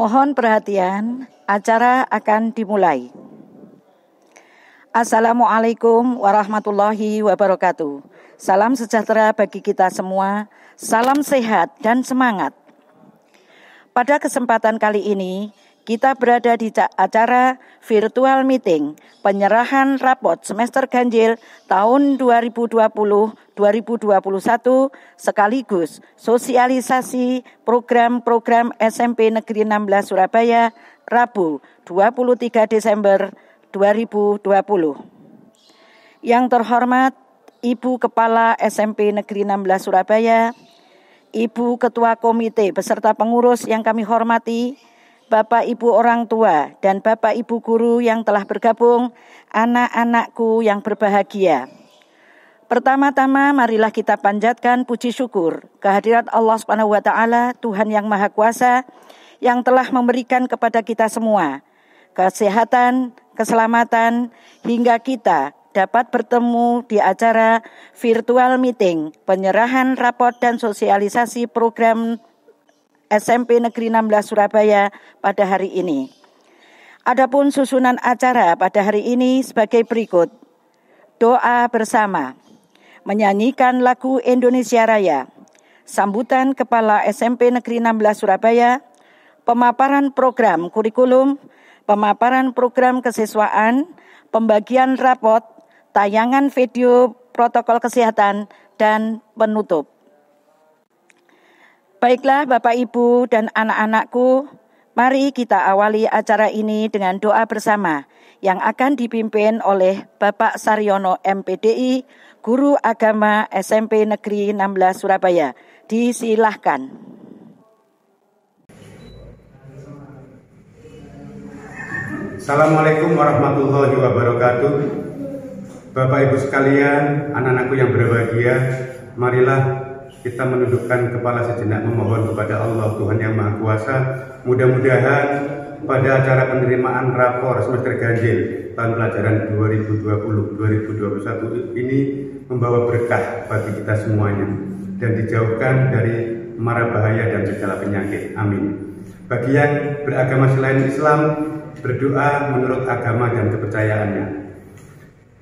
Mohon perhatian, acara akan dimulai. Assalamualaikum warahmatullahi wabarakatuh. Salam sejahtera bagi kita semua, salam sehat dan semangat. Pada kesempatan kali ini, kita berada di acara virtual meeting penyerahan rapot semester ganjil tahun 2020-2021 sekaligus sosialisasi program-program SMP Negeri 16 Surabaya Rabu 23 Desember 2020. Yang terhormat Ibu Kepala SMP Negeri 16 Surabaya, Ibu Ketua Komite beserta pengurus yang kami hormati, Bapak Ibu orang tua dan Bapak Ibu guru yang telah bergabung, anak-anakku yang berbahagia. Pertama-tama marilah kita panjatkan puji syukur kehadirat Allah Subhanahu wa taala, Tuhan yang Maha Kuasa yang telah memberikan kepada kita semua kesehatan, keselamatan hingga kita dapat bertemu di acara virtual meeting penyerahan rapot dan sosialisasi program SMP Negeri 16 Surabaya pada hari ini. Adapun susunan acara pada hari ini sebagai berikut. Doa bersama, menyanyikan lagu Indonesia Raya, sambutan Kepala SMP Negeri 16 Surabaya, pemaparan program kurikulum, pemaparan program kesiswaan, pembagian rapot, tayangan video protokol kesehatan, dan penutup. Baiklah Bapak Ibu dan anak-anakku, mari kita awali acara ini dengan doa bersama yang akan dipimpin oleh Bapak Saryono MPDI, Guru Agama SMP Negeri 16 Surabaya. Disilahkan. Assalamualaikum warahmatullahi wabarakatuh. Bapak Ibu sekalian, anak-anakku yang berbahagia, marilah kita menundukkan kepala sejenak memohon kepada Allah Tuhan yang Maha Kuasa. Mudah-mudahan pada acara penerimaan rapor semester ganjil tahun pelajaran 2020-2021 ini membawa berkah bagi kita semuanya dan dijauhkan dari mara bahaya dan segala penyakit. Amin. Bagi yang beragama selain Islam, berdoa menurut agama dan kepercayaannya.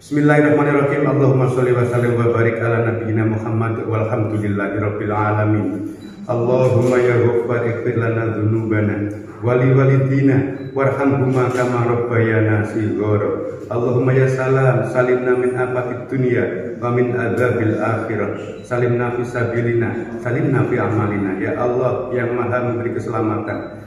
Bismillahirrahmanirrahim. Allahumma sholli wa sallim wa barik ala nabiyyina Muhammad walhamdulillahirabbil alamin. Allahumma ya Ghaffar ighfir lana dzunubana wa li walidina warhamhuma kama rabbayana shighara. Allahumma ya salam salimna min afatid dunya wa min adzabil akhirah. Salimna fi sabilina, salimna fi amalina. Ya Allah yang Maha memberi keselamatan,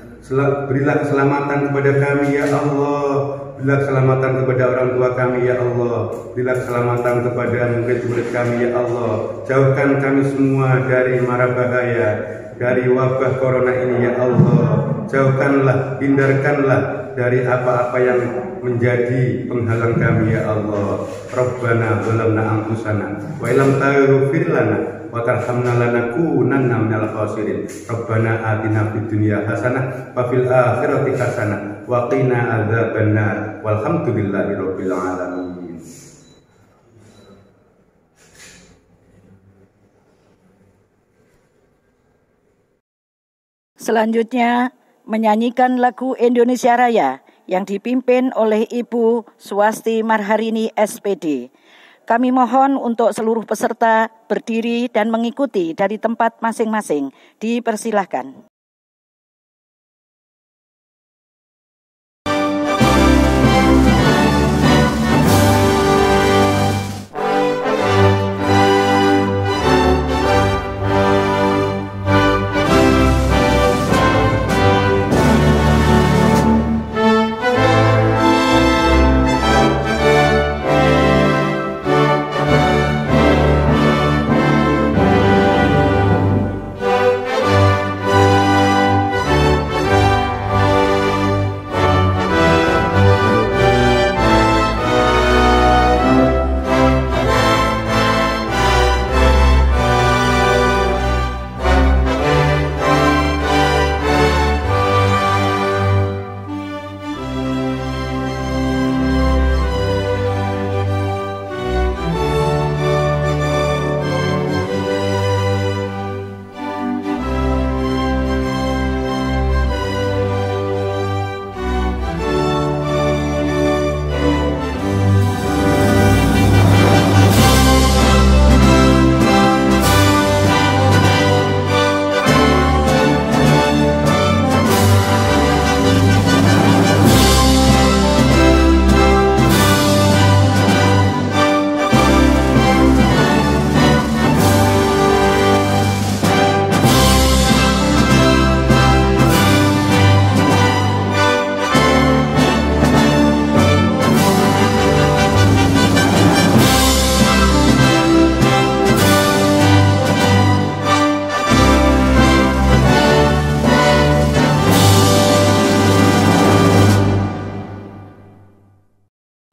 berilah keselamatan kepada kami ya Allah. Berilah keselamatan kepada orang tua kami ya Allah. Berilah keselamatan kepada murid-murid kami ya Allah. Jauhkan kami semua dari mara bahaya, dari wabah corona ini ya Allah. Jauhkanlah, hindarkanlah dari apa-apa yang menjadi penghalang kami ya Allah. Rabbana zalamna anfusana wa illam taghfir lana wa tarhamna lanakunanna minal khasirin. Rabbana atina fid dunya hasanah wa fil akhirati hasanah wa qina adzabannar. Walhamdulillahirabbil alamin. Selanjutnya menyanyikan lagu Indonesia Raya yang dipimpin oleh Ibu Swasti Marharini SPD. Kami mohon untuk seluruh peserta berdiri dan mengikuti dari tempat masing-masing. Dipersilahkan.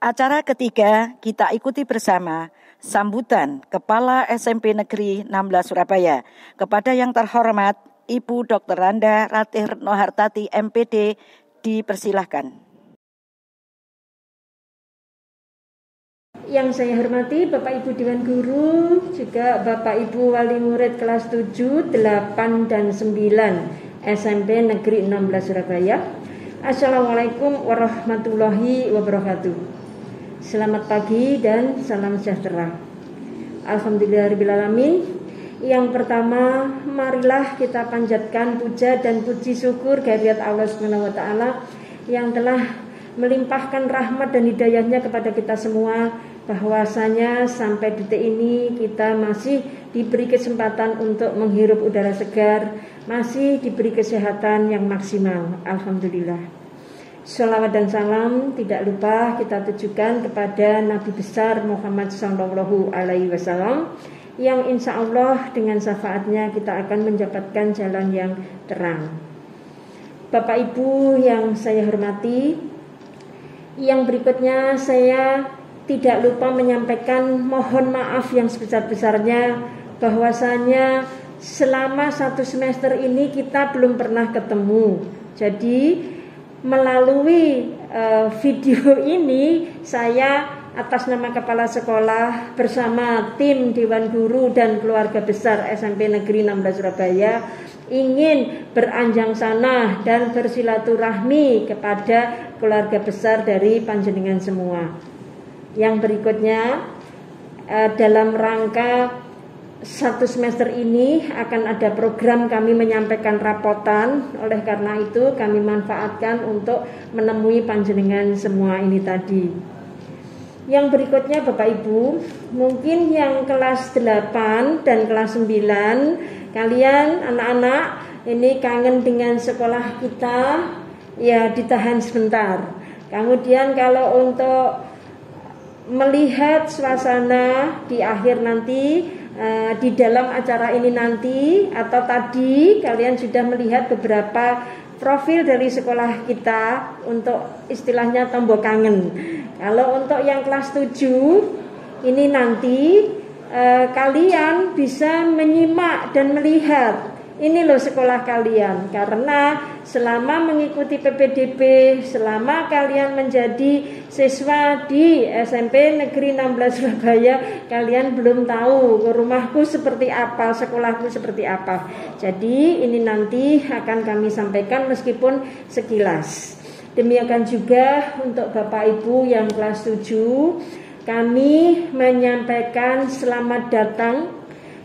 Acara ketiga kita ikuti bersama sambutan Kepala SMP Negeri 16 Surabaya. Kepada yang terhormat Ibu Dr. Randa Ratih Nohartati MPD dipersilahkan. Yang saya hormati Bapak Ibu Dewan Guru, juga Bapak Ibu Wali Murid kelas 7, 8, dan 9 SMP Negeri 16 Surabaya. Assalamualaikum warahmatullahi wabarakatuh. Selamat pagi dan salam sejahtera. Alhamdulillahirrahmanirrahim. Yang pertama, marilah kita panjatkan puja dan puji syukur kehadirat Allah Subhanahu wa taala yang telah melimpahkan rahmat dan hidayahnya kepada kita semua, bahwasanya sampai detik ini kita masih diberi kesempatan untuk menghirup udara segar, masih diberi kesehatan yang maksimal. Alhamdulillah. Shalawat dan salam tidak lupa kita tujukan kepada Nabi besar Muhammad Sallallahu Alaihi Wasallam, yang insya Allah dengan syafaatnya kita akan mendapatkan jalan yang terang. Bapak Ibu yang saya hormati, yang berikutnya saya tidak lupa menyampaikan mohon maaf yang sebesar-besarnya, bahwasanya selama 1 semester ini kita belum pernah ketemu. Jadi melalui video ini saya atas nama Kepala Sekolah bersama tim Dewan Guru dan keluarga besar SMP Negeri 16 Surabaya ingin beranjang sana dan bersilaturahmi kepada keluarga besar dari panjenengan semua. Yang berikutnya, dalam rangka 1 semester ini akan ada program kami menyampaikan rapotan. Oleh karena itu kami manfaatkan untuk menemui panjenengan semua ini tadi. Yang berikutnya Bapak Ibu, mungkin yang kelas 8 dan kelas 9, kalian anak-anak ini kangen dengan sekolah kita, ya ditahan sebentar. Kemudian kalau untuk melihat suasana di akhir nanti, di dalam acara ini nanti, atau tadi kalian sudah melihat beberapa profil dari sekolah kita untuk istilahnya tombol kangen. Kalau untuk yang kelas 7 ini nanti kalian bisa menyimak dan melihat ini loh sekolah kalian, karena selama mengikuti PPDB, selama kalian menjadi siswa di SMP Negeri 16 Surabaya, kalian belum tahu rumahku seperti apa, sekolahku seperti apa. Jadi ini nanti akan kami sampaikan meskipun sekilas. Demikian juga untuk Bapak Ibu yang kelas 7, kami menyampaikan selamat datang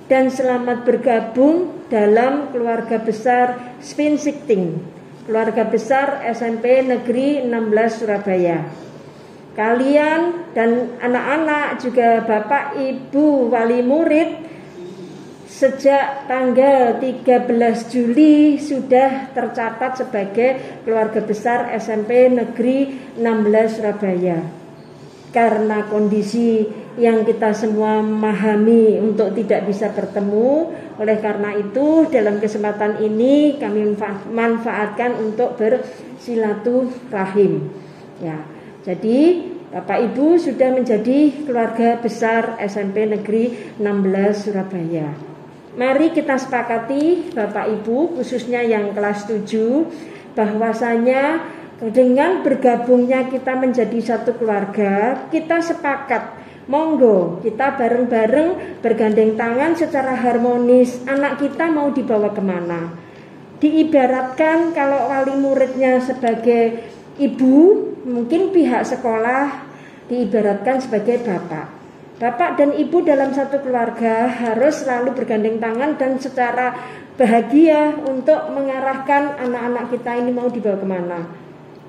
dan selamat bergabung dalam keluarga besar Spin Sikting, keluarga besar SMP Negeri 16 Surabaya. Kalian dan anak-anak juga Bapak Ibu Wali Murid sejak tanggal 13 Juli sudah tercatat sebagai keluarga besar SMP Negeri 16 Surabaya. Karena kondisi yang kita semua memahami untuk tidak bisa bertemu, oleh karena itu dalam kesempatan ini kami manfaatkan untuk bersilaturahim. Ya, jadi Bapak Ibu sudah menjadi keluarga besar SMP Negeri 16 Surabaya. Mari kita sepakati Bapak Ibu, khususnya yang kelas 7, bahwasanya dengan bergabungnya kita menjadi satu keluarga, kita sepakat, monggo kita bareng-bareng bergandeng tangan secara harmonis. Anak kita mau dibawa kemana? Diibaratkan kalau wali muridnya sebagai ibu, mungkin pihak sekolah diibaratkan sebagai bapak. Bapak dan ibu dalam satu keluarga harus selalu bergandeng tangan dan secara bahagia untuk mengarahkan anak-anak kita ini mau dibawa kemana.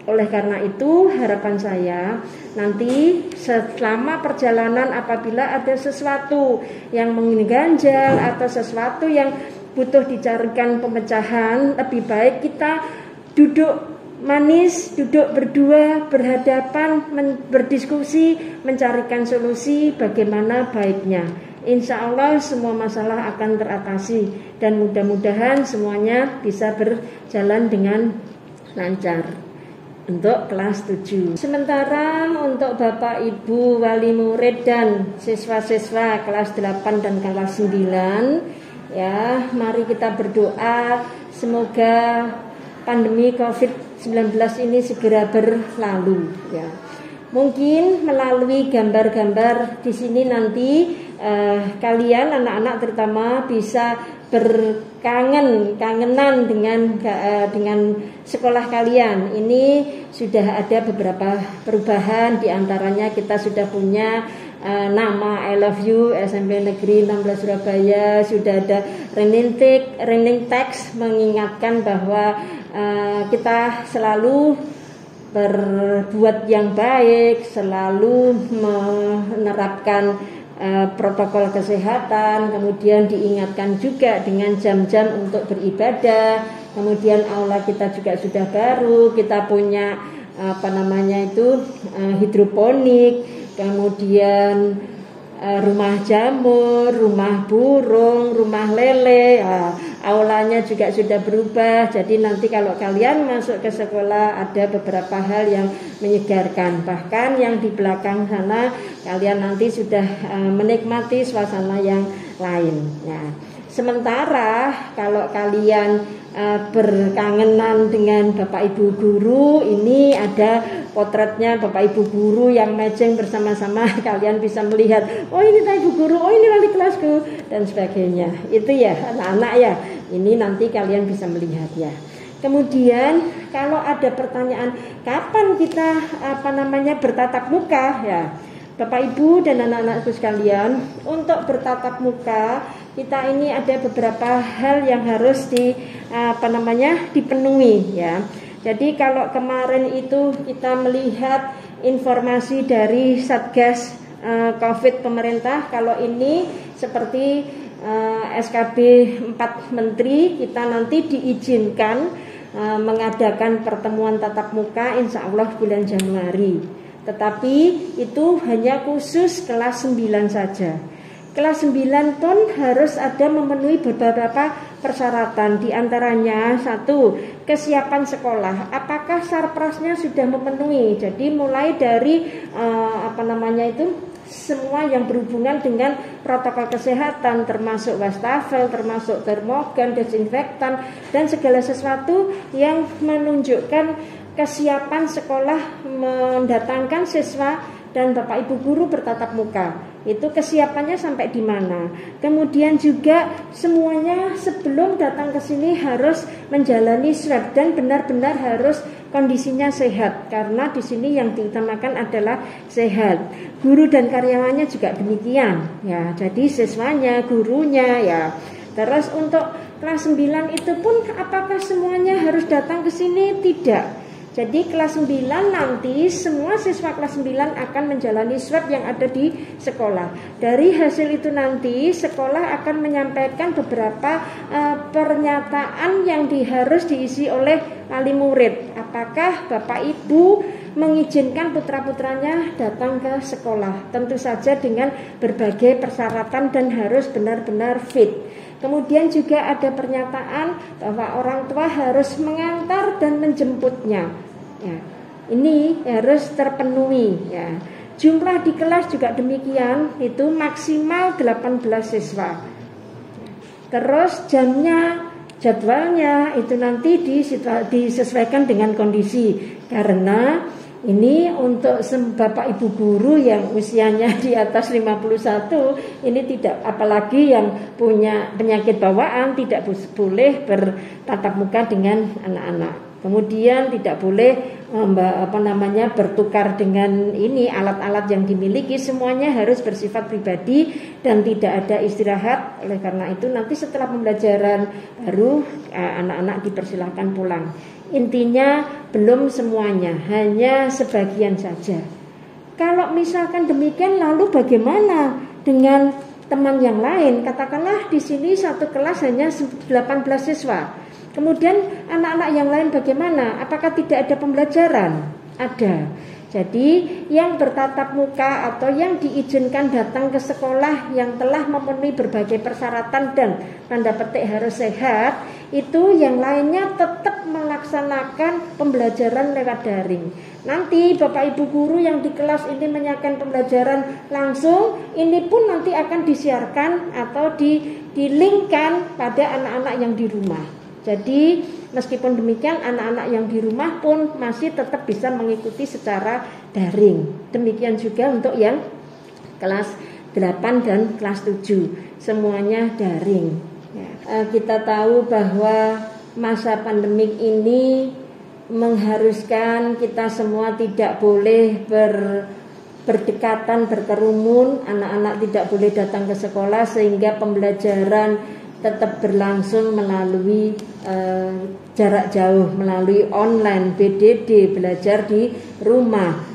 Oleh karena itu harapan saya nanti selama perjalanan apabila ada sesuatu yang mengganjal atau sesuatu yang butuh dicarikan pemecahan, lebih baik kita duduk manis, duduk berdua, berhadapan, berdiskusi, mencarikan solusi bagaimana baiknya. Insya Allah semua masalah akan teratasi dan mudah-mudahan semuanya bisa berjalan dengan lancar. untuk kelas 7. Sementara untuk Bapak Ibu wali murid dan siswa-siswa kelas 8 dan kelas 9, ya, mari kita berdoa semoga pandemi COVID-19 ini segera berlalu, ya. Mungkin melalui gambar-gambar di sini nanti kalian anak-anak terutama bisa kangenan dengan sekolah kalian. Ini sudah ada beberapa perubahan, di antaranya kita sudah punya nama I Love You SMP Negeri 16 Surabaya, sudah ada running text mengingatkan bahwa kita selalu berbuat yang baik, selalu menerapkan protokol kesehatan, kemudian diingatkan juga dengan jam-jam untuk beribadah. Kemudian aula kita juga sudah baru, kita punya hidroponik, kemudian rumah jamur, rumah burung, rumah lele. Aulanya juga sudah berubah. Jadi nanti kalau kalian masuk ke sekolah ada beberapa hal yang menyegarkan. Bahkan yang di belakang sana kalian nanti sudah menikmati suasana yang lain. Nah, sementara kalau kalian berkangenan dengan Bapak Ibu guru, ini ada potretnya Bapak Ibu guru yang mejeng bersama-sama. Kalian bisa melihat, oh ini Pak Ibu guru, oh ini wali kelasku, dan sebagainya. Itu ya anak-anak ya, ini nanti kalian bisa melihat ya. Kemudian kalau ada pertanyaan kapan kita bertatap muka, ya Bapak Ibu dan anak-anakku sekalian, untuk bertatap muka kita ini ada beberapa hal yang harus dipenuhi ya. Jadi kalau kemarin itu kita melihat informasi dari Satgas Covid pemerintah, kalau ini seperti SKB 4 Menteri, kita nanti diizinkan mengadakan pertemuan tatap muka insya Allah bulan Januari. Tetapi itu hanya khusus kelas 9 saja. Kelas 9 pun harus ada memenuhi beberapa persyaratan. Di antaranya 1, kesiapan sekolah. Apakah sarprasnya sudah memenuhi? Jadi mulai dari semua yang berhubungan dengan protokol kesehatan, termasuk wastafel, termasuk termogan, desinfektan, dan segala sesuatu yang menunjukkan kesiapan sekolah mendatangkan siswa dan Bapak Ibu guru bertatap muka. Itu kesiapannya sampai di mana. Kemudian juga semuanya sebelum datang ke sini harus menjalani swab dan benar-benar harus kondisinya sehat, karena di sini yang diutamakan adalah sehat. Guru dan karyawannya juga demikian ya. Jadi siswanya, gurunya ya. Terus untuk kelas 9 itu pun apakah semuanya harus datang ke sini? Tidak. Jadi kelas 9 nanti semua siswa kelas 9 akan menjalani swab yang ada di sekolah. Dari hasil itu nanti sekolah akan menyampaikan beberapa pernyataan yang harus diisi oleh wali murid. Apakah Bapak Ibu mengizinkan putra-putranya datang ke sekolah? Tentu saja dengan berbagai persyaratan dan harus benar-benar fit. Kemudian juga ada pernyataan bahwa orang tua harus mengantar dan menjemputnya. Ya, ini harus terpenuhi ya. Jumlah di kelas juga demikian, itu maksimal 18 siswa. Terus jadwalnya itu nanti disesuaikan dengan kondisi. Karena ini untuk Bapak Ibu guru yang usianya di atas 51, ini tidak, apalagi yang punya penyakit bawaan, tidak boleh bertatap muka dengan anak-anak. Kemudian tidak boleh bertukar dengan ini alat-alat yang dimiliki, semuanya harus bersifat pribadi dan tidak ada istirahat. Oleh karena itu nanti setelah pembelajaran baru anak-anak dipersilakan pulang. Intinya belum semuanya, hanya sebagian saja. Kalau misalkan demikian, lalu bagaimana dengan teman yang lain? Katakanlah di sini satu kelas hanya 18 siswa. Kemudian anak-anak yang lain bagaimana? Apakah tidak ada pembelajaran? Ada. Jadi yang bertatap muka atau yang diizinkan datang ke sekolah yang telah memenuhi berbagai persyaratan dan tanda petik harus sehat, itu yang lainnya tetap melaksanakan pembelajaran lewat daring. Nanti Bapak Ibu guru yang di kelas ini menyampaikan pembelajaran langsung, ini pun nanti akan disiarkan atau di-linkkan pada anak-anak yang di rumah. Jadi meskipun demikian, anak-anak yang di rumah pun masih tetap bisa mengikuti secara daring. Demikian juga untuk yang kelas 8 dan kelas 7, semuanya daring. Kita tahu bahwa masa pandemik ini mengharuskan kita semua tidak boleh berdekatan, berkerumun. Anak-anak tidak boleh datang ke sekolah, sehingga pembelajaran tetap berlangsung melalui jarak jauh, melalui online, PDD, belajar di rumah,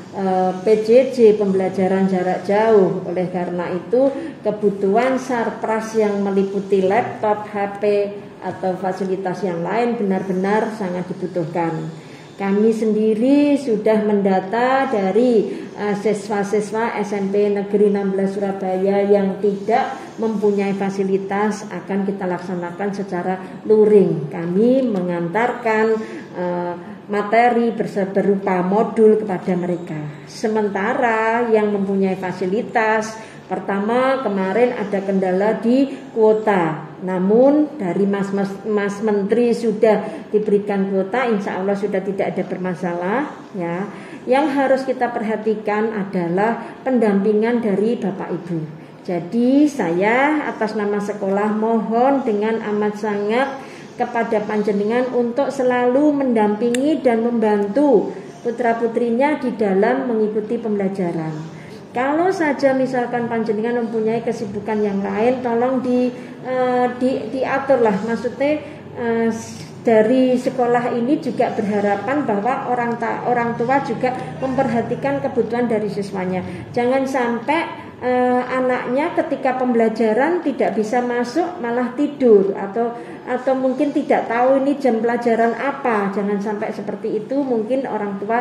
PJJ, pembelajaran jarak jauh. Oleh karena itu kebutuhan sarpras yang meliputi laptop, HP atau fasilitas yang lain benar-benar sangat dibutuhkan. Kami sendiri sudah mendata dari siswa-siswa SMP Negeri 16 Surabaya yang tidak mempunyai fasilitas akan kita laksanakan secara luring. Kami mengantarkan materi berupa modul kepada mereka. Sementara yang mempunyai fasilitas, pertama kemarin ada kendala di kuota. Namun dari Mas Menteri sudah diberikan kuota, insya Allah sudah tidak ada bermasalah ya. Yang harus kita perhatikan adalah pendampingan dari Bapak Ibu. Jadi saya atas nama sekolah mohon dengan amat sangat kepada panjenengan untuk selalu mendampingi dan membantu putra-putrinya di dalam mengikuti pembelajaran. Kalau saja misalkan panjenengan mempunyai kesibukan yang lain, tolong diaturlah. Maksudnya dari sekolah ini juga berharapan bahwa orang tua juga memperhatikan kebutuhan dari siswanya. Jangan sampai anaknya ketika pembelajaran tidak bisa masuk malah tidur atau mungkin tidak tahu ini jam pelajaran apa. Jangan sampai seperti itu. Mungkin orang tua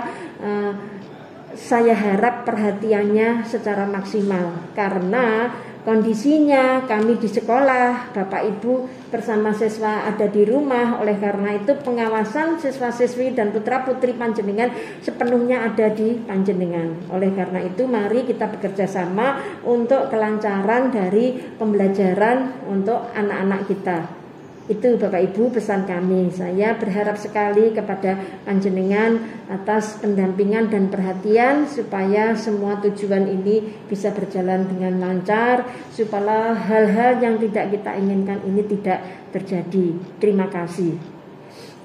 saya harap perhatiannya secara maksimal, karena kondisinya kami di sekolah, Bapak Ibu bersama siswa ada di rumah. Oleh karena itu pengawasan siswa-siswi dan putra-putri panjenengan sepenuhnya ada di panjenengan. Oleh karena itu mari kita bekerja sama untuk kelancaran dari pembelajaran untuk anak-anak kita. Itu Bapak Ibu pesan kami. Saya berharap sekali kepada panjenengan atas pendampingan dan perhatian supaya semua tujuan ini bisa berjalan dengan lancar, supaya hal-hal yang tidak kita inginkan ini tidak terjadi. Terima kasih.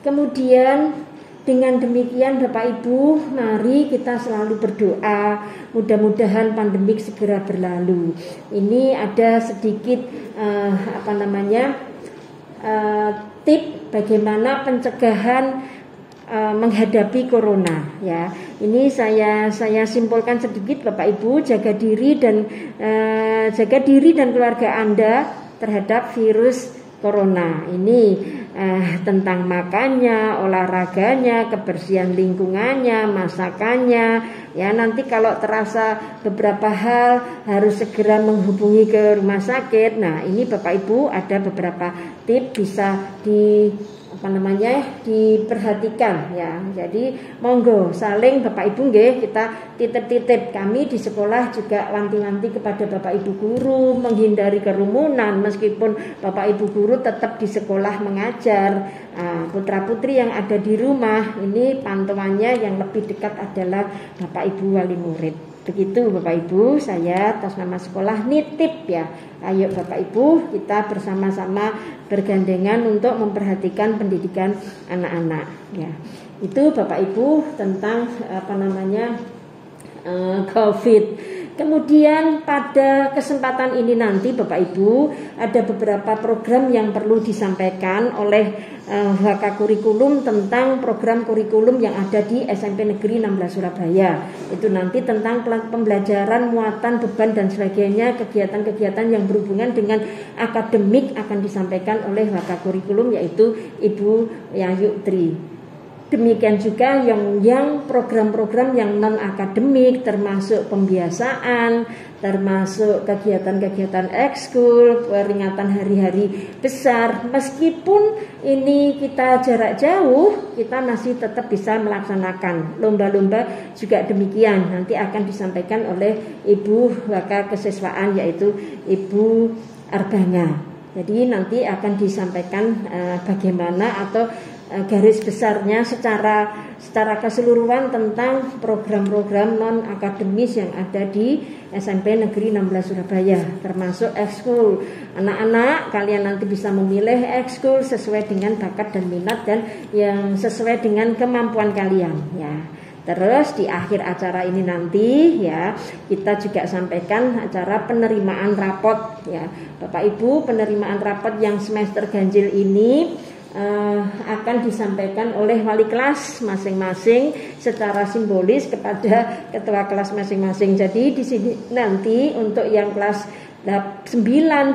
Kemudian dengan demikian Bapak Ibu, mari kita selalu berdoa mudah-mudahan pandemik segera berlalu. Ini ada sedikit tip bagaimana pencegahan menghadapi corona ya. Ini saya simpulkan sedikit Bapak Ibu, jaga diri dan keluarga Anda terhadap virus corona. Ini tentang makannya, olahraganya, kebersihan lingkungannya, masakannya. Ya, nanti kalau terasa beberapa hal harus segera menghubungi ke rumah sakit. Nah, ini Bapak Ibu ada beberapa tips bisa diperhatikan ya. Jadi monggo saling Bapak Ibu nggih, kita titip-titip. Kami di sekolah juga wanti-wanti kepada Bapak Ibu guru menghindari kerumunan, meskipun Bapak Ibu guru tetap di sekolah mengajar. Putra-putri yang ada di rumah ini pantauannya yang lebih dekat adalah Bapak Ibu wali murid. Begitu Bapak Ibu, saya atas nama sekolah nitip ya. Ayo Bapak Ibu, kita bersama-sama bergandengan untuk memperhatikan pendidikan anak-anak ya. Itu Bapak Ibu tentang COVID. Kemudian pada kesempatan ini nanti Bapak Ibu ada beberapa program yang perlu disampaikan oleh HK Kurikulum tentang program kurikulum yang ada di SMP Negeri 16 Surabaya. Itu nanti tentang pembelajaran, muatan, beban dan sebagainya, kegiatan-kegiatan yang berhubungan dengan akademik akan disampaikan oleh HK Kurikulum, yaitu Ibu Yayu Tri. Demikian juga yang program-program yang non-akademik, termasuk pembiasaan, termasuk kegiatan-kegiatan ekskul, peringatan hari-hari besar. Meskipun ini kita jarak jauh, kita masih tetap bisa melaksanakan. Lomba-lomba juga demikian, nanti akan disampaikan oleh Ibu Waka Kesiswaan, yaitu Ibu Arbanga. Jadi nanti akan disampaikan bagaimana atau garis besarnya secara keseluruhan tentang program-program non akademis yang ada di SMP Negeri 16 Surabaya, termasuk ekskul. Anak-anak, kalian nanti bisa memilih ekskul sesuai dengan bakat dan minat dan yang sesuai dengan kemampuan kalian ya. Terus di akhir acara ini nanti ya, kita juga sampaikan acara penerimaan rapot ya. Bapak Ibu, penerimaan rapot yang semester ganjil ini akan disampaikan oleh wali kelas masing-masing secara simbolis kepada ketua kelas masing-masing. Jadi di sini nanti untuk yang kelas 9,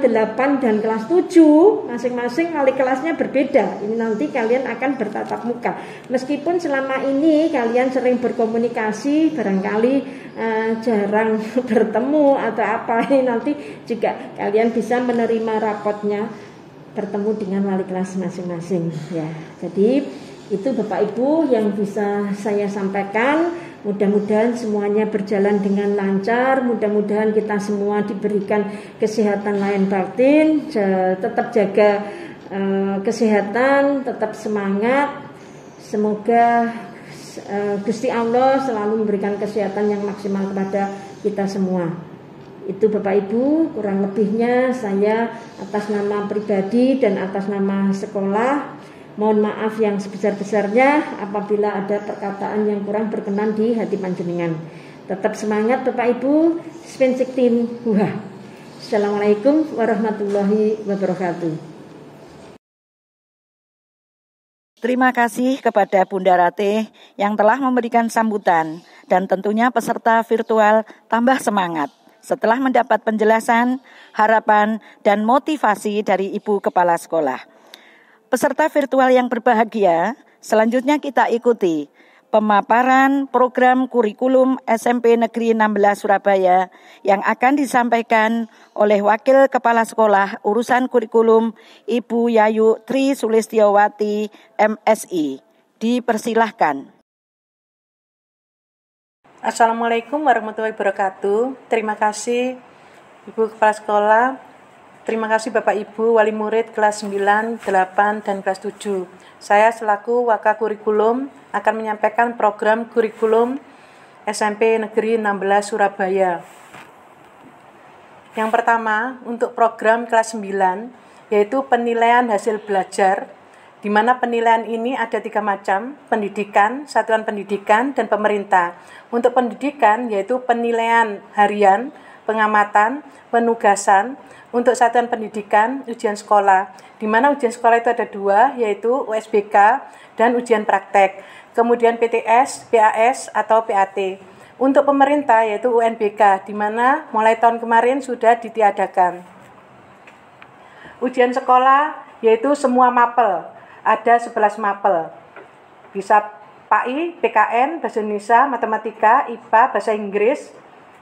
8 dan kelas 7 masing-masing wali kelasnya berbeda. Ini nanti kalian akan bertatap muka. Meskipun selama ini kalian sering berkomunikasi, barangkali jarang bertemu atau apa, ini nanti juga kalian bisa menerima rapotnya bertemu dengan wali kelas masing-masing ya. Jadi itu Bapak Ibu yang bisa saya sampaikan. Mudah-mudahan semuanya berjalan dengan lancar. Mudah-mudahan kita semua diberikan kesehatan lahir batin, tetap jaga kesehatan, tetap semangat. Semoga Gusti Allah selalu memberikan kesehatan yang maksimal kepada kita semua. Itu Bapak Ibu, kurang lebihnya saya atas nama pribadi dan atas nama sekolah mohon maaf yang sebesar-besarnya apabila ada perkataan yang kurang berkenan di hati panjenengan. Tetap semangat Bapak Ibu. Spensiktin Huha. Assalamualaikum warahmatullahi wabarakatuh. Terima kasih kepada Bunda Ratih yang telah memberikan sambutan dan tentunya peserta virtual tambah semangat setelah mendapat penjelasan, harapan, dan motivasi dari Ibu Kepala Sekolah. Peserta virtual yang berbahagia, selanjutnya kita ikuti pemaparan program kurikulum SMP Negeri 16 Surabaya yang akan disampaikan oleh Wakil Kepala Sekolah Urusan Kurikulum Ibu Yayu Tri Sulistiowati, MSI. Dipersilahkan. Assalamualaikum warahmatullahi wabarakatuh. Terima kasih Ibu Kepala Sekolah. Terima kasih Bapak Ibu Wali Murid kelas 9, 8, dan kelas 7. Saya selaku Waka Kurikulum akan menyampaikan program kurikulum SMP Negeri 16 Surabaya. Yang pertama, untuk program kelas 9, yaitu penilaian hasil belajar, di mana penilaian ini ada 3 macam, pendidikan, satuan pendidikan, dan pemerintah. Untuk pendidikan yaitu penilaian harian, pengamatan, penugasan. Untuk satuan pendidikan, ujian sekolah, di mana ujian sekolah itu ada 2, yaitu USBK dan ujian praktek. Kemudian PTS, PAS, atau PAT. Untuk pemerintah yaitu UNBK, di mana mulai tahun kemarin sudah ditiadakan. Ujian sekolah yaitu semua mapel. Ada 11 mapel, bisa PAI, PKN, Bahasa Indonesia, Matematika, IPA, Bahasa Inggris,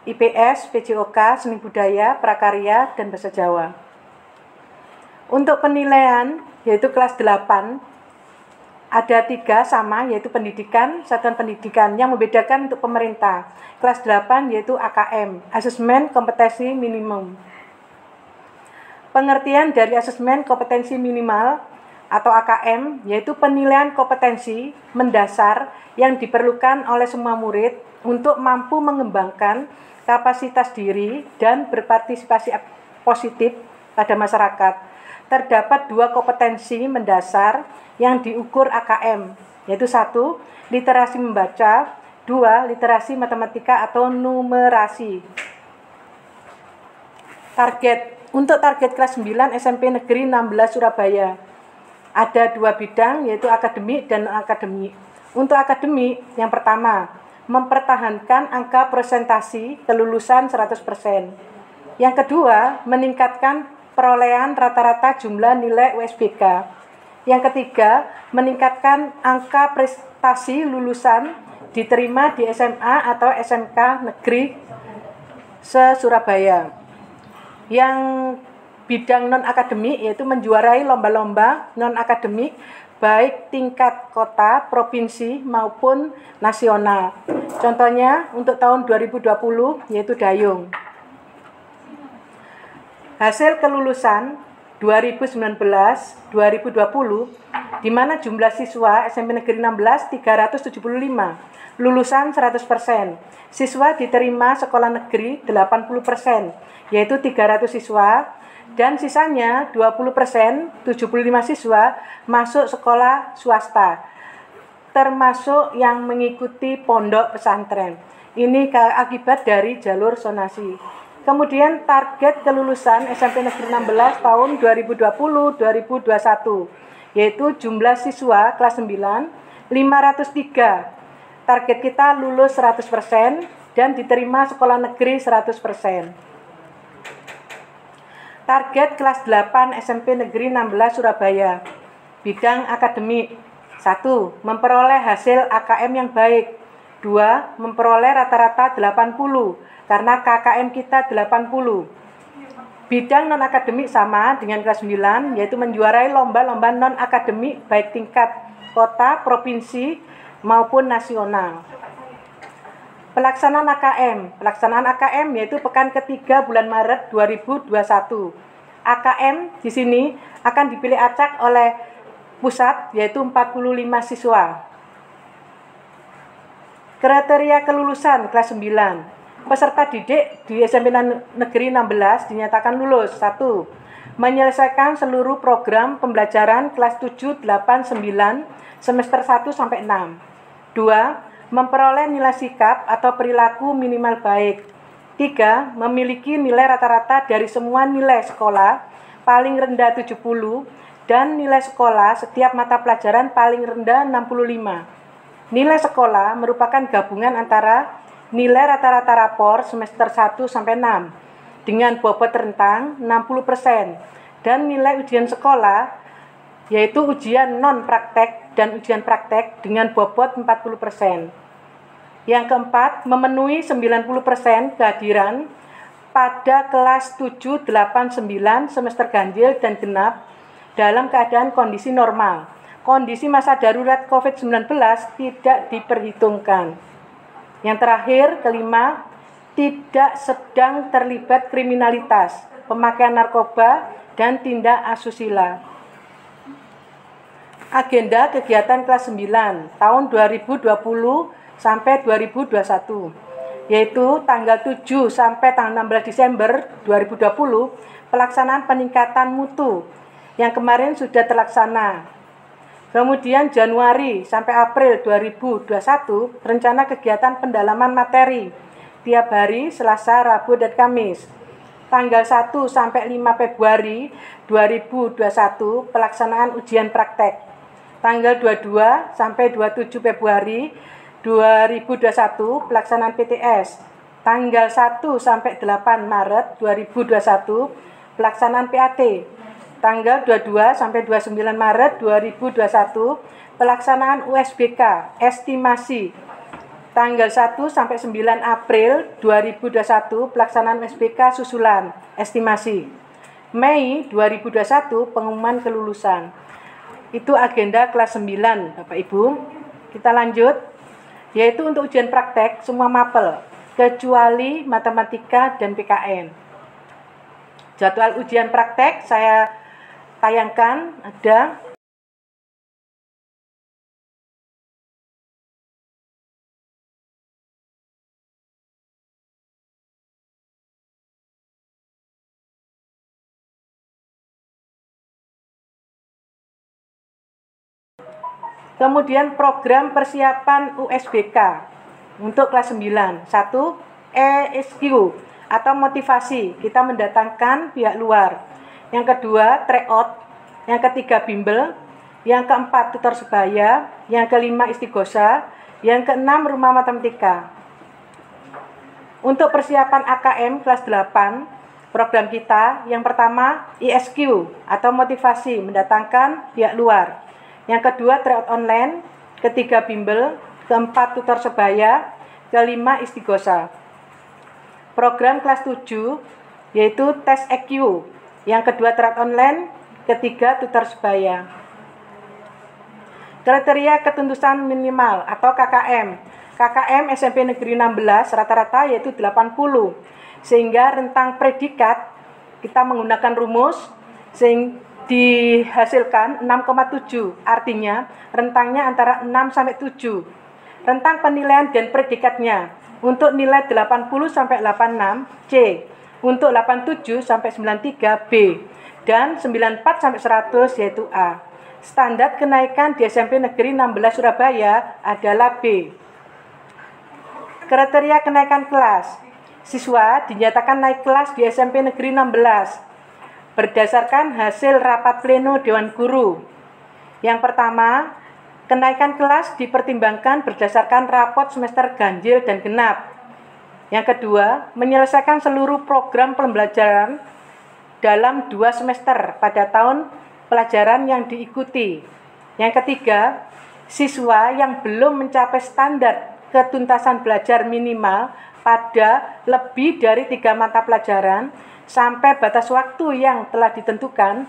IPS, PJOK, Seni Budaya, Prakarya, dan Bahasa Jawa. Untuk penilaian, yaitu kelas 8, ada 3 sama, yaitu pendidikan, satuan pendidikan, yang membedakan untuk pemerintah. Kelas 8 yaitu AKM, Asesmen Kompetensi Minimum. Pengertian dari Asesmen Kompetensi Minimal atau AKM yaitu penilaian kompetensi mendasar yang diperlukan oleh semua murid untuk mampu mengembangkan kapasitas diri dan berpartisipasi positif pada masyarakat. Terdapat 2 kompetensi mendasar yang diukur AKM, yaitu 1. Literasi membaca, 2. Literasi matematika atau numerasi. Untuk target kelas 9 SMP Negeri 16 Surabaya ada 2 bidang, yaitu akademik dan non-akademik. Untuk akademik, yang pertama, mempertahankan angka presentasi kelulusan 100%. Yang kedua, meningkatkan perolehan rata-rata jumlah nilai USBK. Yang ketiga, meningkatkan angka prestasi lulusan diterima di SMA atau SMK negeri se-Surabaya. Yang bidang non-akademik yaitu menjuarai lomba-lomba non-akademik baik tingkat kota, provinsi maupun nasional. Contohnya untuk tahun 2020 yaitu dayung. Hasil kelulusan 2019-2020 di mana jumlah siswa SMP Negeri 16 375, lulusan 100%. Siswa diterima sekolah negeri 80%, yaitu 300 siswa, dan sisanya 20%, 75 siswa masuk sekolah swasta, termasuk yang mengikuti pondok pesantren. Ini akibat dari jalur zonasi. Kemudian target kelulusan SMP Negeri 16 tahun 2020-2021, yaitu jumlah siswa kelas 9 503. Target kita lulus 100% dan diterima sekolah negeri 100%. Target kelas 8 SMP Negeri 16 Surabaya. Bidang akademik. 1. Memperoleh hasil AKM yang baik. 2. Memperoleh rata-rata 80 karena KKM kita 80. Bidang non-akademik sama dengan kelas 9, yaitu menjuarai lomba-lomba non-akademik baik tingkat kota, provinsi, maupun nasional. Pelaksanaan AKM. Pelaksanaan AKM yaitu pekan ketiga bulan Maret 2021. AKM di sini akan dipilih acak oleh pusat yaitu 45 siswa. Kriteria kelulusan kelas 9. Peserta didik di SMP Negeri 16 dinyatakan lulus. 1. Menyelesaikan seluruh program pembelajaran kelas 7, 8, 9, semester 1 sampai 6. 2. Memperoleh nilai sikap atau perilaku minimal baik. 3. Memiliki nilai rata-rata dari semua nilai sekolah paling rendah 70 dan nilai sekolah setiap mata pelajaran paling rendah 65. Nilai sekolah merupakan gabungan antara nilai rata-rata rapor semester 1 sampai 6 dengan bobot rentang 60% dan nilai ujian sekolah yaitu ujian non-praktek dan ujian praktek dengan bobot 40%. Yang keempat, memenuhi 90% kehadiran pada kelas 7, 8, 9 semester ganjil dan genap dalam keadaan kondisi normal. Kondisi masa darurat COVID-19 tidak diperhitungkan. Yang terakhir, kelima, tidak sedang terlibat kriminalitas, pemakaian narkoba, dan tindak asusila. Agenda kegiatan kelas 9 tahun 2020 sampai 2021, yaitu tanggal 7 sampai tanggal 16 Desember 2020 pelaksanaan peningkatan mutu yang kemarin sudah terlaksana. Kemudian Januari sampai April 2021 rencana kegiatan pendalaman materi tiap hari Selasa, Rabu, dan Kamis. Tanggal 1 sampai 5 Februari 2021 pelaksanaan ujian praktek. Tanggal 22 sampai 27 Februari 2021 pelaksanaan PTS. Tanggal 1 sampai 8 Maret 2021 pelaksanaan PAT. Tanggal 22 sampai 29 Maret 2021 pelaksanaan USBK estimasi. Tanggal 1 sampai 9 April 2021 pelaksanaan USBK susulan estimasi. Mei 2021 pengumuman kelulusan. Itu agenda kelas 9, Bapak Ibu. Kita lanjut, yaitu untuk ujian praktek semua mapel, kecuali matematika dan PKN. Jadwal ujian praktek saya tayangkan ada. Kemudian program persiapan USBK untuk kelas 9. 1. ESQ atau motivasi, kita mendatangkan pihak luar. Yang kedua, tryout. Yang ketiga, bimbel. Yang keempat, tutor sebaya. Yang kelima, istighosa. Yang keenam, rumah matematika. Untuk persiapan AKM kelas 8, Program kita yang pertama ISQ atau motivasi mendatangkan pihak luar. Yang kedua tryout online, ketiga bimbel, keempat tutor sebaya, kelima istighosa. Program kelas 7 yaitu tes EQ, yang kedua tryout online, ketiga tutor sebaya. Kriteria ketuntusan minimal atau KKM. KKM SMP Negeri 16 rata-rata yaitu 80. Sehingga rentang predikat kita menggunakan rumus sehingga dihasilkan 6,7. Artinya rentangnya antara 6 sampai 7. Rentang penilaian dan predikatnya untuk nilai 80 sampai 86 C, untuk 87 sampai 93 B, dan 94 sampai 100 yaitu A. Standar kenaikan di SMP Negeri 16 Surabaya adalah B. Kriteria kenaikan kelas. Siswa dinyatakan naik kelas di SMP Negeri 16 berdasarkan hasil rapat pleno Dewan Guru. Yang pertama, kenaikan kelas dipertimbangkan berdasarkan rapot semester ganjil dan genap. Yang kedua, menyelesaikan seluruh program pembelajaran dalam 2 semester pada tahun pelajaran yang diikuti. Yang ketiga, siswa yang belum mencapai standar ketuntasan belajar minimal pada lebih dari 3 mata pelajaran sampai batas waktu yang telah ditentukan,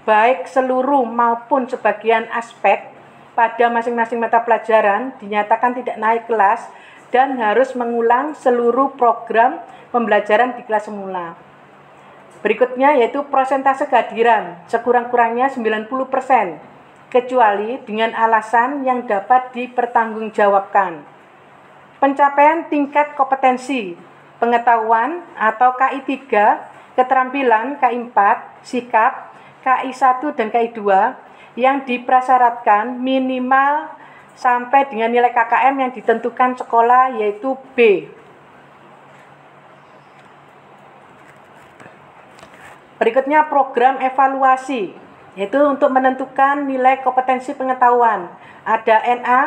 baik seluruh maupun sebagian aspek pada masing-masing mata pelajaran dinyatakan tidak naik kelas dan harus mengulang seluruh program pembelajaran di kelas semula. Berikutnya yaitu persentase kehadiran, sekurang-kurangnya 90%, kecuali dengan alasan yang dapat dipertanggungjawabkan. Pencapaian tingkat kompetensi, pengetahuan atau KI 3, keterampilan KI 4, sikap, KI 1 dan KI 2 yang diprasyaratkan minimal sampai dengan nilai KKM yang ditentukan sekolah yaitu B. Berikutnya program evaluasi, yaitu untuk menentukan nilai kompetensi pengetahuan. Ada NA,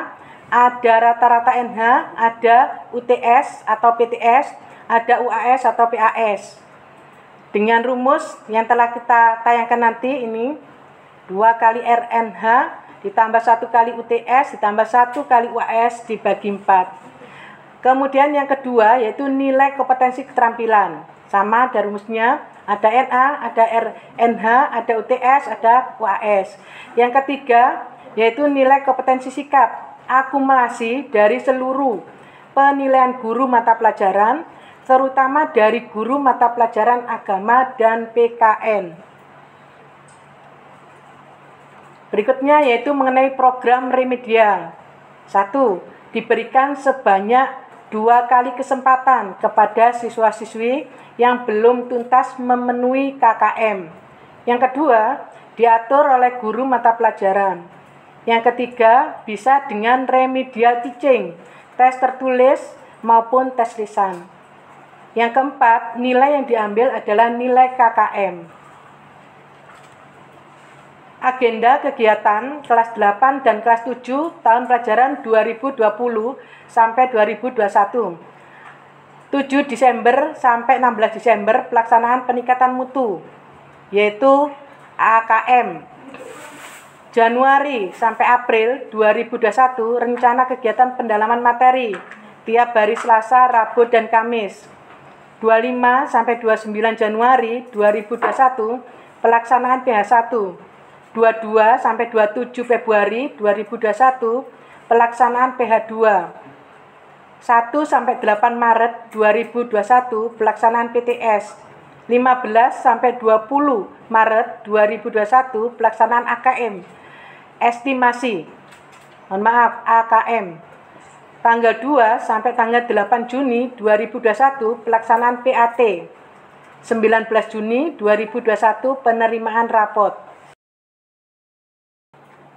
ada rata-rata NH, ada UTS atau PTS, ada UAS atau PAS. Dengan rumus yang telah kita tayangkan nanti ini, 2 kali RNH ditambah 1 kali UTS ditambah 1 kali UAS dibagi 4. Kemudian yang kedua yaitu nilai kompetensi keterampilan. Sama ada rumusnya, ada NA, ada RNH, ada UTS, ada UAS. Yang ketiga yaitu nilai kompetensi sikap, akumulasi dari seluruh penilaian guru mata pelajaran, terutama dari guru mata pelajaran agama dan PKN. Berikutnya yaitu mengenai program remedial. 1. Diberikan sebanyak 2 kali kesempatan kepada siswa-siswi yang belum tuntas memenuhi KKM. Yang kedua, diatur oleh guru mata pelajaran. Yang ketiga, bisa dengan remedial teaching, tes tertulis maupun tes lisan. Yang keempat, nilai yang diambil adalah nilai KKM. Agenda kegiatan kelas 8 dan kelas 7 tahun pelajaran 2020 sampai 2021. 7 Desember sampai 16 Desember pelaksanaan peningkatan mutu, yaitu AKM. Januari sampai April 2021 rencana kegiatan pendalaman materi tiap hari Selasa, Rabu, dan Kamis. 25 sampai 29 Januari 2021 pelaksanaan PH1. 22 sampai 27 Februari 2021 pelaksanaan PH2. 1 sampai 8 Maret 2021 pelaksanaan PTS. 15 sampai 20 Maret 2021 pelaksanaan AKM. Estimasi, AKM. Tanggal 2 sampai tanggal 8 Juni 2021 pelaksanaan PAT. 19 Juni 2021 penerimaan rapot.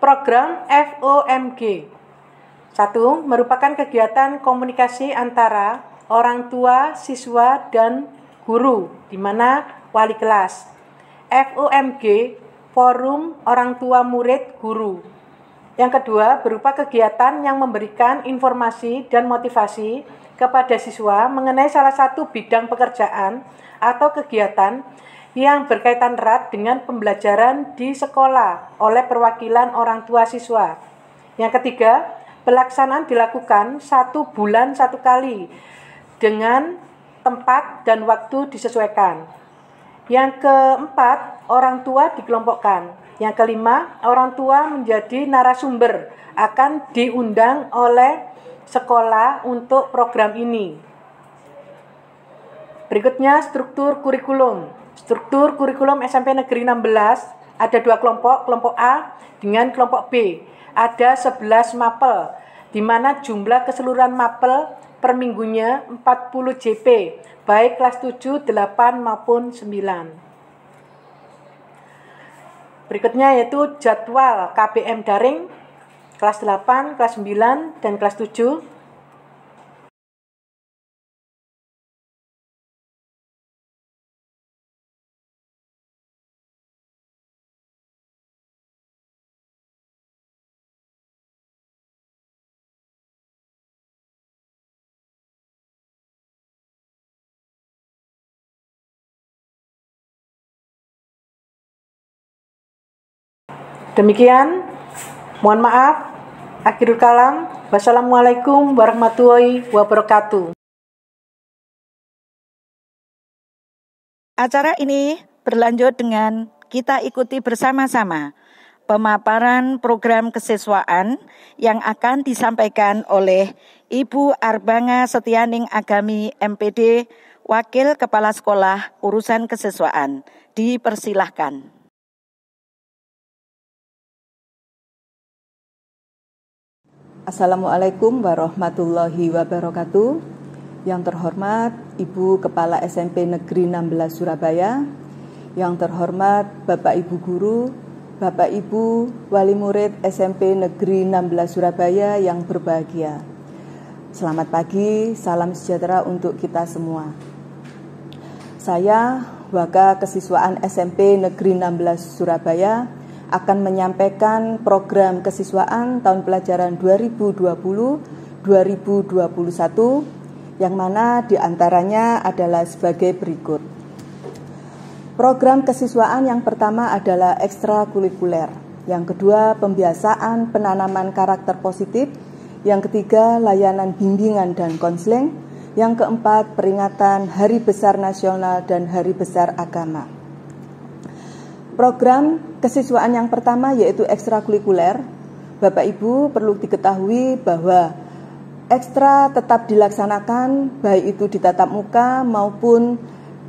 Program FOMG. 1. Merupakan kegiatan komunikasi antara orang tua, siswa, dan guru, di mana wali kelas. FOMG, Forum Orang Tua Murid Guru. Yang kedua, berupa kegiatan yang memberikan informasi dan motivasi kepada siswa mengenai salah satu bidang pekerjaan atau kegiatan yang berkaitan erat dengan pembelajaran di sekolah oleh perwakilan orang tua siswa. Yang ketiga, pelaksanaan dilakukan 1 bulan 1 kali dengan tempat dan waktu disesuaikan. Yang keempat, orang tua dikelompokkan. Yang kelima, orang tua menjadi narasumber akan diundang oleh sekolah untuk program ini. Berikutnya struktur kurikulum. Struktur kurikulum SMP Negeri 16 ada 2 kelompok, kelompok A dengan kelompok B. Ada 11 mapel, di mana jumlah keseluruhan mapel per minggunya 40 JP, baik kelas 7, 8 maupun 9. Berikutnya yaitu jadwal KBM daring kelas 8, kelas 9, dan kelas 7. Demikian, mohon maaf. Akhirul kalam. Wassalamualaikum warahmatullahi wabarakatuh. Acara ini berlanjut dengan kita ikuti bersama-sama pemaparan program kesiswaan yang akan disampaikan oleh Ibu Arbanga Setianing Agami MPD, Wakil Kepala Sekolah Urusan Kesiswaan. Dipersilahkan. Assalamualaikum warahmatullahi wabarakatuh. Yang terhormat Ibu Kepala SMP Negeri 16 Surabaya, yang terhormat Bapak Ibu Guru, Bapak Ibu Wali Murid SMP Negeri 16 Surabaya yang berbahagia. Selamat pagi, salam sejahtera untuk kita semua. Saya, Waka Kesiswaan SMP Negeri 16 Surabaya, akan menyampaikan program kesiswaan tahun pelajaran 2020-2021 yang mana diantaranya adalah sebagai berikut. Program kesiswaan yang pertama adalah ekstrakurikuler, yang kedua pembiasaan penanaman karakter positif, yang ketiga layanan bimbingan dan konseling, yang keempat peringatan Hari Besar Nasional dan Hari Besar Agama. Program kesiswaan yang pertama yaitu ekstrakurikuler. Bapak Ibu perlu diketahui bahwa ekstra tetap dilaksanakan baik itu di tatap muka maupun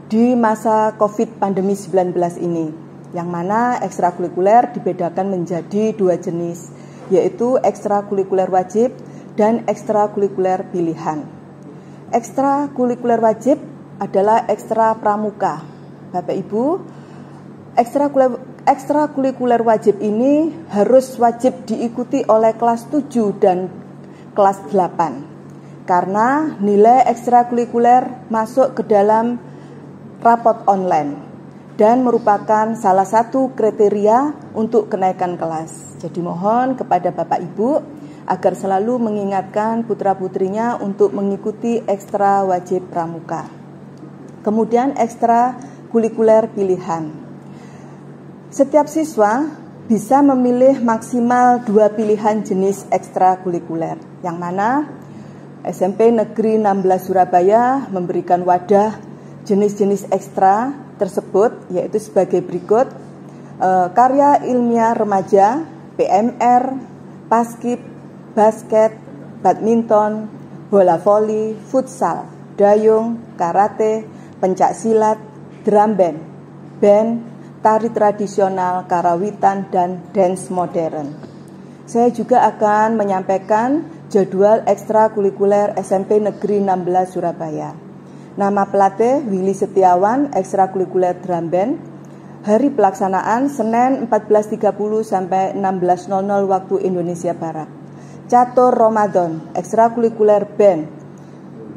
di masa COVID pandemi 19 ini. Yang mana ekstrakurikuler dibedakan menjadi 2 jenis, yaitu ekstrakurikuler wajib dan ekstrakurikuler pilihan. Ekstrakurikuler wajib adalah ekstra pramuka. Bapak Ibu, ekstrakurikuler wajib ini harus wajib diikuti oleh kelas 7 dan kelas 8 karena nilai ekstrakurikuler masuk ke dalam rapot online dan merupakan salah satu kriteria untuk kenaikan kelas. Jadi mohon kepada Bapak Ibu agar selalu mengingatkan putra-putrinya untuk mengikuti ekstra wajib pramuka. Kemudian ekstrakurikuler pilihan. Setiap siswa bisa memilih maksimal 2 pilihan jenis ekstrakurikuler, yang mana SMP Negeri 16 Surabaya memberikan wadah jenis-jenis ekstra tersebut, yaitu sebagai berikut: karya ilmiah remaja, PMR, paskib, basket, badminton, bola voli, futsal, dayung, karate, pencak silat, drum band, tari tradisional, karawitan, dan dance modern. Saya juga akan menyampaikan jadwal ekstrakurikuler SMP Negeri 16 Surabaya. Nama pelatih Willy Setiawan, ekstrakurikuler drum band. Hari pelaksanaan Senin 14.30 sampai 16.00 waktu Indonesia Barat. Catur Ramadan, ekstrakurikuler band.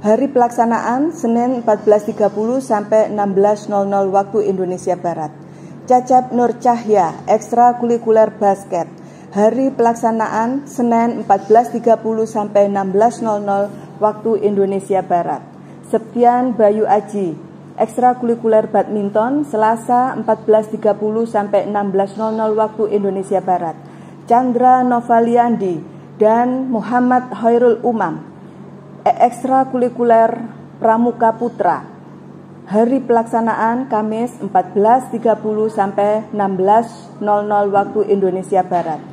Hari pelaksanaan Senin 14.30 sampai 16.00 waktu Indonesia Barat. Cacap Nur Cahya, ekstrakurikuler basket. Hari pelaksanaan Senin 14.30 sampai 16.00 waktu Indonesia Barat. Septian Bayu Aji, ekstrakurikuler badminton Selasa 14.30 sampai 16.00 waktu Indonesia Barat. Chandra Novaliandi dan Muhammad Khairul Umam, ekstrakurikuler Pramuka Putra. Hari pelaksanaan Kamis 14.30 sampai 16.00 waktu Indonesia Barat.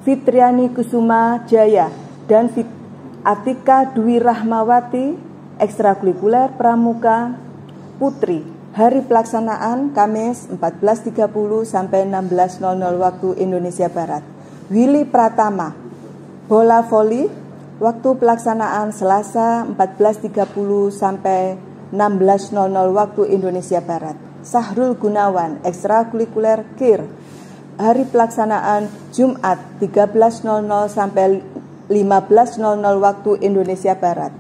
Fitriani Kusuma Jaya dan Atika Dwi Rahmawati, ekstrakurikuler Pramuka Putri. Hari pelaksanaan Kamis 14.30 sampai 16.00 waktu Indonesia Barat. Willy Pratama, bola voli, waktu pelaksanaan Selasa 14.30 sampai 16.00 waktu Indonesia Barat. Sahrul Gunawan, ekstrakurikuler KIR. Hari pelaksanaan Jumat 13.00 sampai 15.00 waktu Indonesia Barat.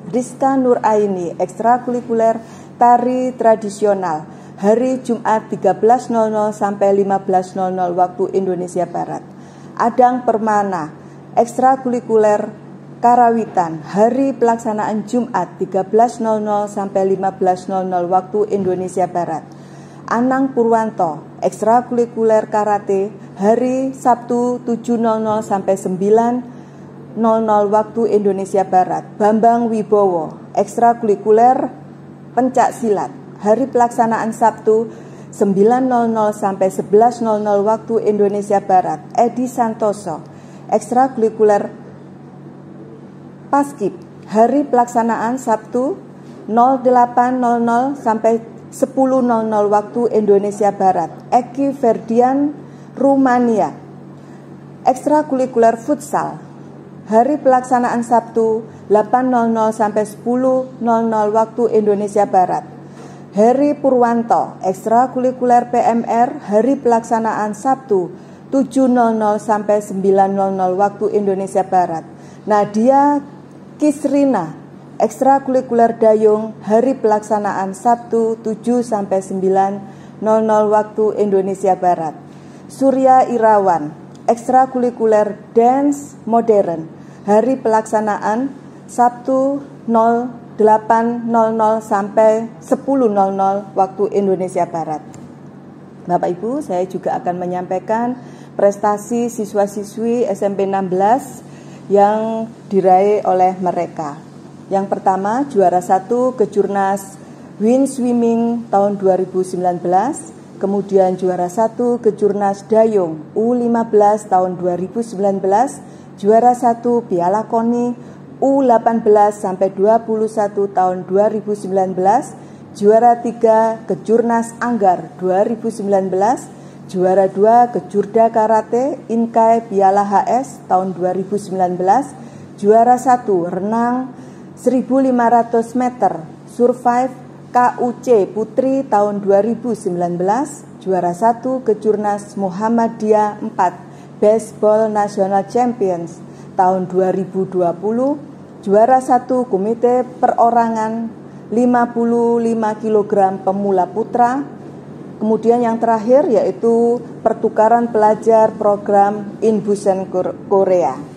Rizka Nuraini, ekstrakurikuler tari tradisional. Hari Jumat 13.00 sampai 15.00 waktu Indonesia Barat. Adang Permana, ekstrakurikuler karawitan. Hari pelaksanaan Jumat 13.00 sampai 15.00 waktu Indonesia Barat. Anang Purwanto, ekstrakurikuler karate. Hari Sabtu 7.00 sampai 9.00 waktu Indonesia Barat. Bambang Wibowo, ekstrakurikuler pencak silat. Hari pelaksanaan Sabtu 9.00 sampai 11.00 waktu Indonesia Barat. Edi Santoso, ekstrakurikuler paskib. Hari pelaksanaan Sabtu 08.00 sampai 10.00 waktu Indonesia Barat. Eki Ferdian Rumania, ekstrakurikuler futsal. Hari pelaksanaan Sabtu 8.00 sampai 10.00 waktu Indonesia Barat. Heri Purwanto, ekstrakurikuler PMR. Hari pelaksanaan Sabtu 7.00 sampai 9.00 waktu Indonesia Barat. Nadia Kisrina, ekstrakurikuler dayung. Hari pelaksanaan Sabtu 7 sampai 9.00 waktu Indonesia Barat. Surya Irawan, ekstrakurikuler dance modern. Hari pelaksanaan Sabtu 08.00 sampai 10.00 waktu Indonesia Barat. Bapak Ibu, saya juga akan menyampaikan prestasi siswa-siswi SMP 16 yang diraih oleh mereka. Yang pertama, juara 1 Kejurnas Wind Swimming tahun 2019, kemudian juara 1 Kejurnas Dayung U15 tahun 2019, juara 1 Piala KONI U18 sampai 21 tahun 2019, juara 3 Kejurnas Anggar 2019, juara 2 Kejurda Karate Inkai Piala HS tahun 2019, juara 1 Renang 1500 meter Survive KUC Putri tahun 2019, juara 1 Kejurnas Muhammadiyah 4 Baseball National Champions tahun 2020, juara 1 Komite Perorangan 55 kg pemula putra. Kemudian yang terakhir yaitu pertukaran pelajar program Inbusen Korea.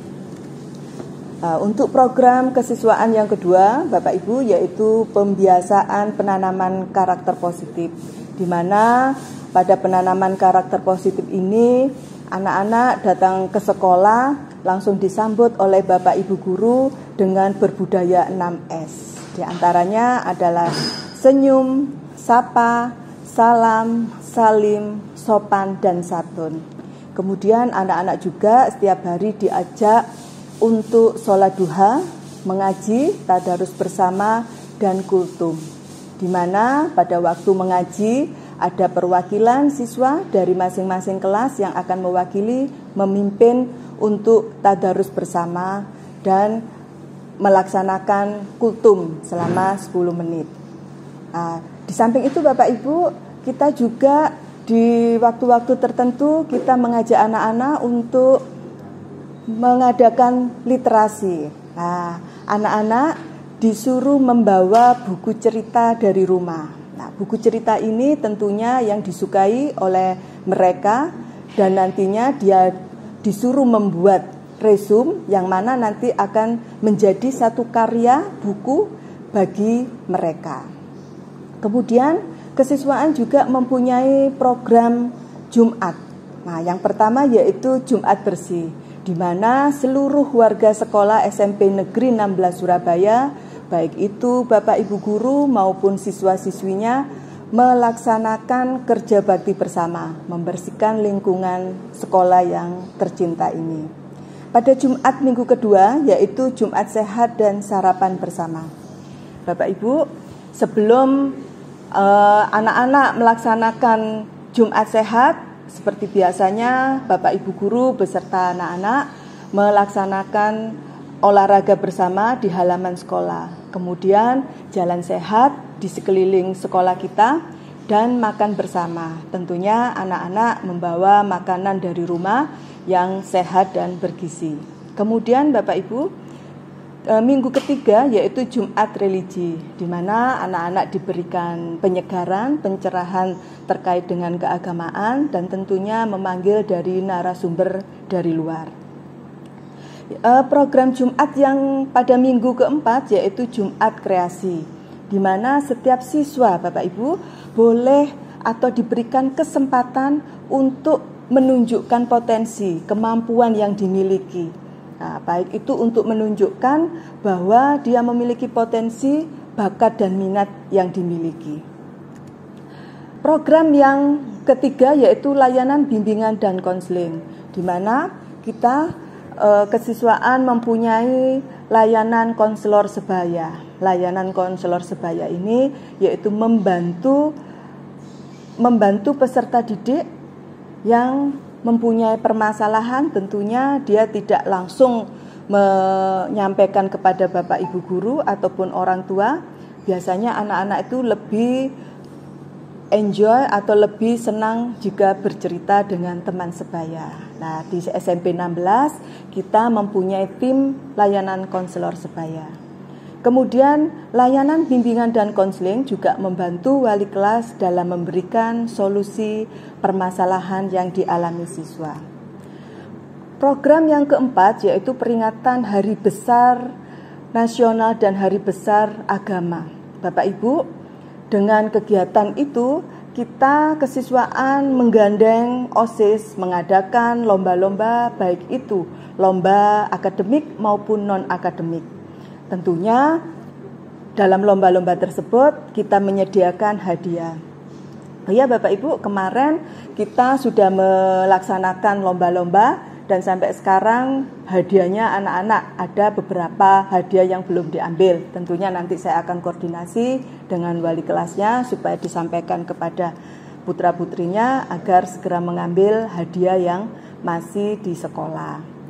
Untuk program kesiswaan yang kedua, Bapak Ibu, yaitu pembiasaan penanaman karakter positif, di mana pada penanaman karakter positif ini anak-anak datang ke sekolah langsung disambut oleh Bapak Ibu guru dengan berbudaya 6S. Di antaranya adalah senyum, sapa, salam, salim, sopan, dan santun. Kemudian anak-anak juga setiap hari diajak untuk sholat duha, mengaji, tadarus bersama, dan kultum. Di mana pada waktu mengaji ada perwakilan siswa dari masing-masing kelas yang akan mewakili memimpin untuk tadarus bersama dan melaksanakan kultum selama 10 menit. Di samping itu Bapak Ibu, kita juga di waktu-waktu tertentu kita mengajak anak-anak untuk mengadakan literasi. Anak-anak disuruh membawa buku cerita dari rumah. Buku cerita ini tentunya yang disukai oleh mereka dan nantinya dia disuruh membuat resume yang mana nanti akan menjadi satu karya buku bagi mereka. Kemudian kesiswaan juga mempunyai program Jumat. Nah, yang pertama yaitu Jumat Bersih, di mana seluruh warga sekolah SMP Negeri 16 Surabaya, baik itu Bapak Ibu guru maupun siswa-siswinya, melaksanakan kerja bakti bersama, membersihkan lingkungan sekolah yang tercinta ini. Pada Jumat minggu kedua, yaitu Jumat Sehat dan Sarapan Bersama. Bapak Ibu, sebelum anak-anak melaksanakan Jumat Sehat, seperti biasanya Bapak Ibu guru beserta anak-anak melaksanakan olahraga bersama di halaman sekolah. Kemudian jalan sehat di sekeliling sekolah kita dan makan bersama. Tentunya anak-anak membawa makanan dari rumah yang sehat dan bergizi. Kemudian Bapak Ibu, minggu ketiga yaitu Jumat Religi, di mana anak-anak diberikan penyegaran, pencerahan terkait dengan keagamaan dan tentunya memanggil dari narasumber dari luar. Program Jumat yang pada minggu keempat yaitu Jumat Kreasi, di mana setiap siswa Bapak Ibu boleh atau diberikan kesempatan untuk menunjukkan potensi, kemampuan yang dimiliki. Nah, baik itu untuk menunjukkan bahwa dia memiliki potensi, bakat dan minat yang dimiliki. Program yang ketiga yaitu layanan bimbingan dan konseling, di mana kita kesiswaan mempunyai layanan konselor sebaya. Layanan konselor sebaya ini yaitu membantu peserta didik yang mempunyai permasalahan. Tentunya dia tidak langsung menyampaikan kepada Bapak Ibu guru ataupun orang tua. Biasanya anak-anak itu lebih enjoy atau lebih senang jika bercerita dengan teman sebaya. Nah, di SMP 16 kita mempunyai tim layanan konselor sebaya. Kemudian layanan bimbingan dan konseling juga membantu wali kelas dalam memberikan solusi permasalahan yang dialami siswa. Program yang keempat yaitu peringatan Hari Besar Nasional dan Hari Besar Agama. Bapak Ibu, dengan kegiatan itu kita kesiswaan menggandeng OSIS mengadakan lomba-lomba, baik itu lomba akademik maupun non-akademik. Tentunya dalam lomba-lomba tersebut kita menyediakan hadiah. Ya Bapak Ibu, kemarin kita sudah melaksanakan lomba-lomba dan sampai sekarang hadiahnya anak-anak ada beberapa hadiah yang belum diambil. Tentunya nanti saya akan koordinasi dengan wali kelasnya supaya disampaikan kepada putra-putrinya agar segera mengambil hadiah yang masih di sekolah.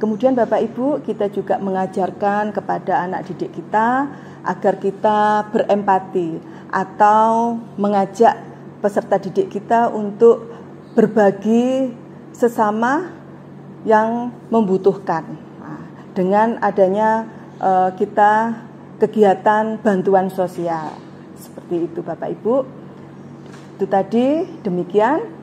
Kemudian Bapak Ibu, kita juga mengajarkan kepada anak didik kita agar kita berempati atau mengajak peserta didik kita untuk berbagi sesama yang membutuhkan. Nah, dengan adanya kita kegiatan bantuan sosial seperti itu Bapak Ibu. Itu tadi demikian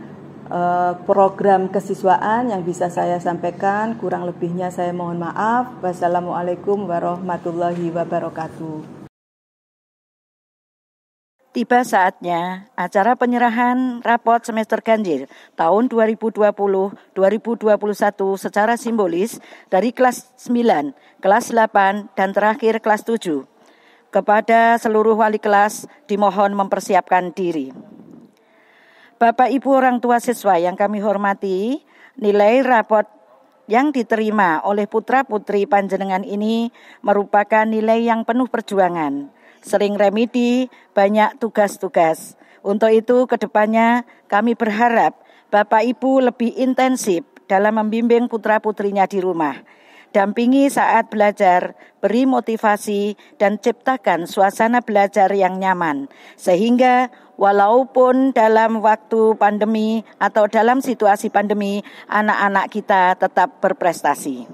program kesiswaan yang bisa saya sampaikan. Kurang lebihnya saya mohon maaf. Wassalamualaikum warahmatullahi wabarakatuh. Tiba saatnya acara penyerahan rapot semester ganjil tahun 2020-2021 secara simbolis dari kelas 9, kelas 8, dan terakhir kelas 7. Kepada seluruh wali kelas dimohon mempersiapkan diri. Bapak Ibu orang tua siswa yang kami hormati, nilai rapot yang diterima oleh putra-putri panjenengan ini merupakan nilai yang penuh perjuangan. Sering remedi, banyak tugas-tugas. Untuk itu kedepannya kami berharap Bapak Ibu lebih intensif dalam membimbing putra-putrinya di rumah. Dampingi saat belajar, beri motivasi dan ciptakan suasana belajar yang nyaman. Sehingga walaupun dalam waktu pandemi atau dalam situasi pandemi, anak-anak kita tetap berprestasi.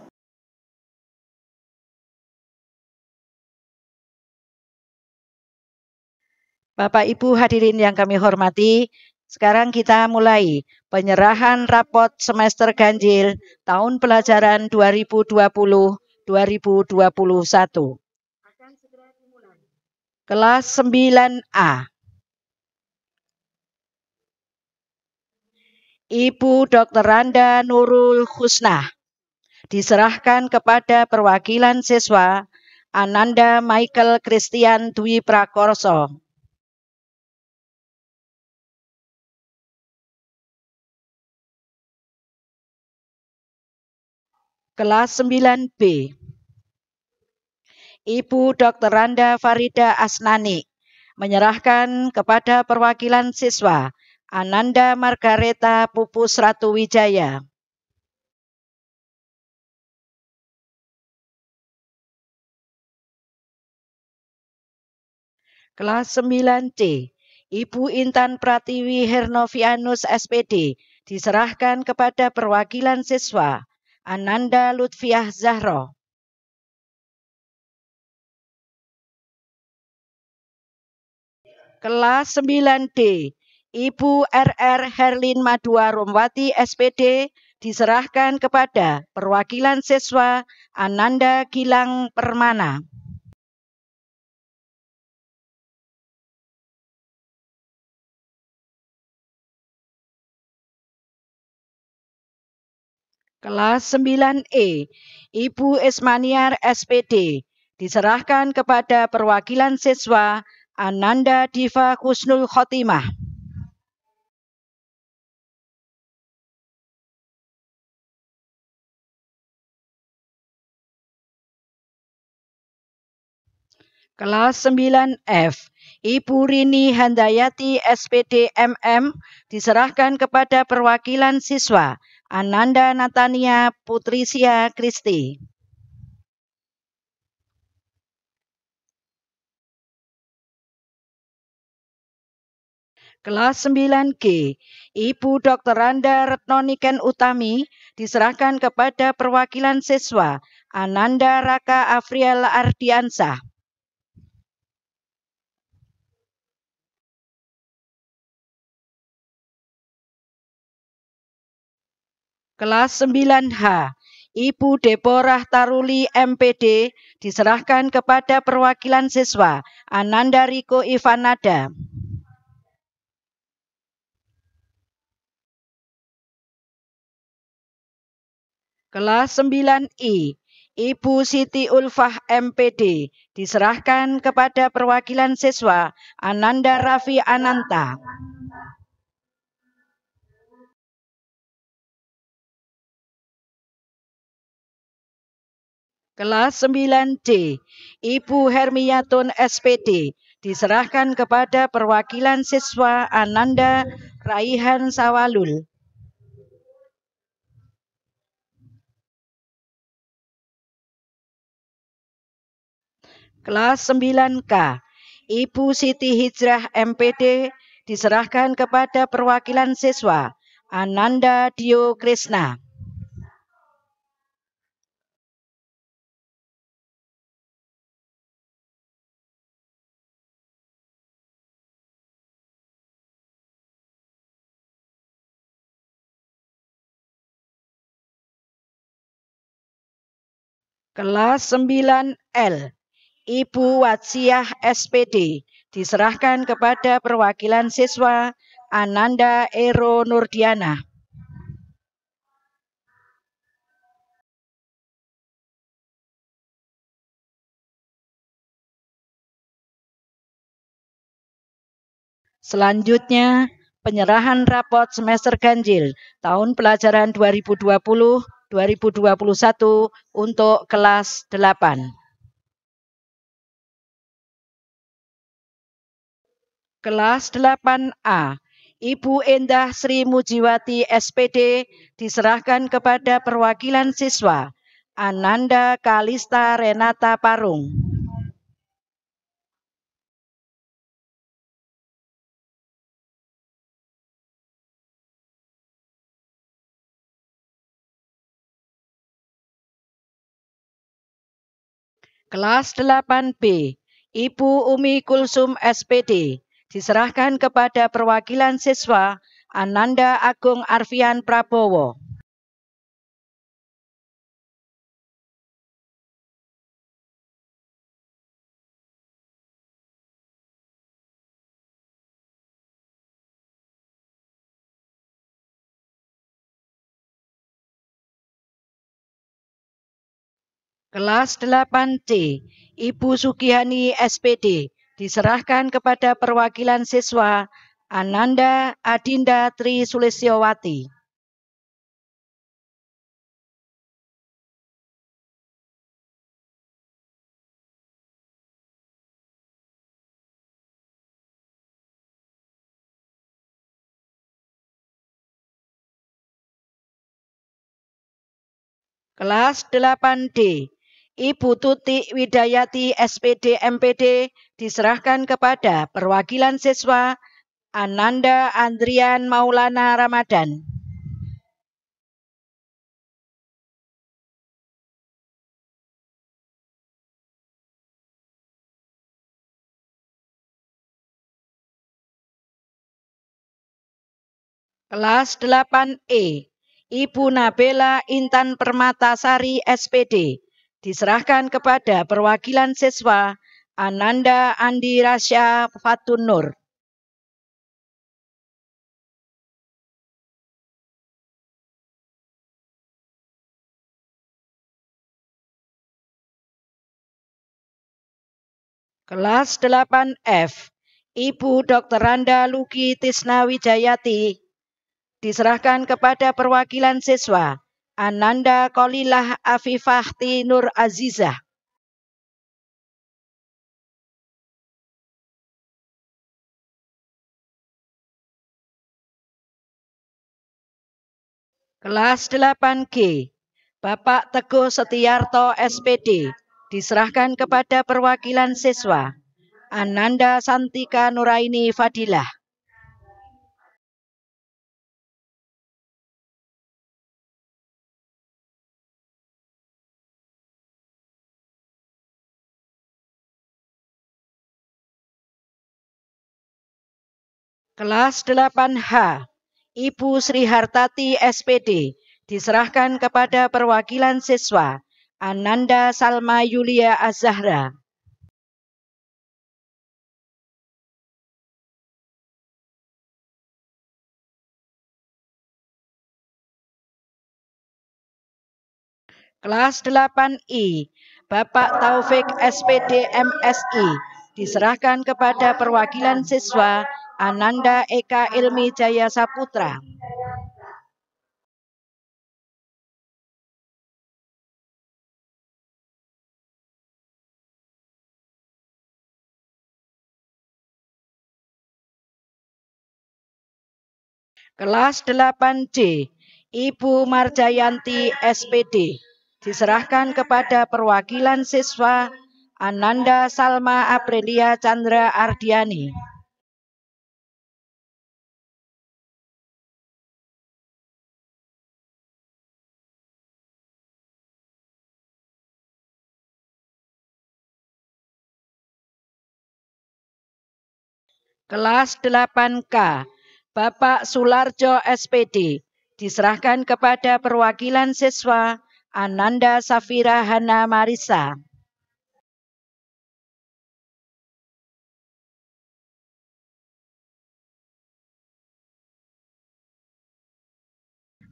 Bapak Ibu hadirin yang kami hormati, Sekarang kita mulai penyerahan rapot semester ganjil tahun pelajaran 2020-2021. Kelas 9A. Ibu Dr. Randa Nurul Husnah diserahkan kepada perwakilan siswa Ananda Michael Christian Dwi Prakorso. Kelas 9B. Ibu Dr. Randa Farida Asnani menyerahkan kepada perwakilan siswa Ananda Margareta Pupus Ratu Wijaya. Kelas 9C. Ibu Intan Pratiwi Hernovianus SPD diserahkan kepada perwakilan siswa Ananda Lutfiah Zahro. Kelas 9D. Ibu RR Herlin Madua Romwati SPD diserahkan kepada perwakilan siswa Ananda Gilang Permana. Kelas 9E. Ibu Ismaniar SPD diserahkan kepada perwakilan siswa Ananda Diva Husnul Khotimah. Kelas 9F. Ibu Rini Handayati SPD MM diserahkan kepada perwakilan siswa Ananda Natania Putrisia Kristi. Kelas 9G. Ibu Dr. Randa Retnoniken Utami diserahkan kepada perwakilan siswa Ananda Raka Afriel Ardiansah. Kelas 9H. Ibu Deborah Taruli MPD diserahkan kepada perwakilan siswa Ananda Riko Ivanada. Kelas 9I. Ibu Siti Ulfah MPD diserahkan kepada perwakilan siswa Ananda Raffi Ananta. Kelas 9C. Ibu Hermiyatun SPD diserahkan kepada perwakilan siswa Ananda Raihan Sawalul. Kelas 9K. Ibu Siti Hijrah MPD diserahkan kepada perwakilan siswa Ananda Dio Krishna. Kelas 9L. Ibu Watsiah SPD diserahkan kepada perwakilan siswa Ananda Ero Nurdiana. Selanjutnya, penyerahan rapot semester ganjil tahun pelajaran 2020-2021 untuk kelas 8. Kelas 8A. Ibu Endah Sri Mujiwati SPD diserahkan kepada perwakilan siswa Ananda Kalista Renata Parung. Kelas 8B. Ibu Umi Kulsum SPD diserahkan kepada perwakilan siswa Ananda Agung Arfian Prabowo. Kelas 8C, Ibu Sugihani SPD, diserahkan kepada perwakilan siswa Ananda Adinda Tri Sulistyowati. Kelas 8D, Ibu Tuti Widayati SPD MPD, diserahkan kepada perwakilan siswa Ananda Andrian Maulana Ramadan. Kelas 8E, Ibu Nabela Intan Permatasari SPD, diserahkan kepada perwakilan siswa Ananda Andi Rasya Fatun Nur. Kelas 8F, Ibu Dr. Randa Luki Tisna Wijayati, diserahkan kepada perwakilan siswa Ananda Kolilah Afifahti Nur Azizah. Kelas 8G, Bapak Teguh Setiarto SPD, diserahkan kepada perwakilan siswa Ananda Santika Nuraini Fadilah. Kelas 8H, Ibu Sri Hartati SPD, diserahkan kepada perwakilan siswa Ananda Salma Yulia Azahra. Kelas 8I, Bapak Taufik SPD MSI, diserahkan kepada perwakilan siswa Ananda Eka Ilmi Jaya Saputra. Kelas 8C, Ibu Marjayanti SPD, diserahkan kepada perwakilan siswa Ananda Salma Aprilia Chandra Ardiani. Kelas 8K, Bapak Sularjo SPD, diserahkan kepada perwakilan siswa Ananda Safira Hana Marisa.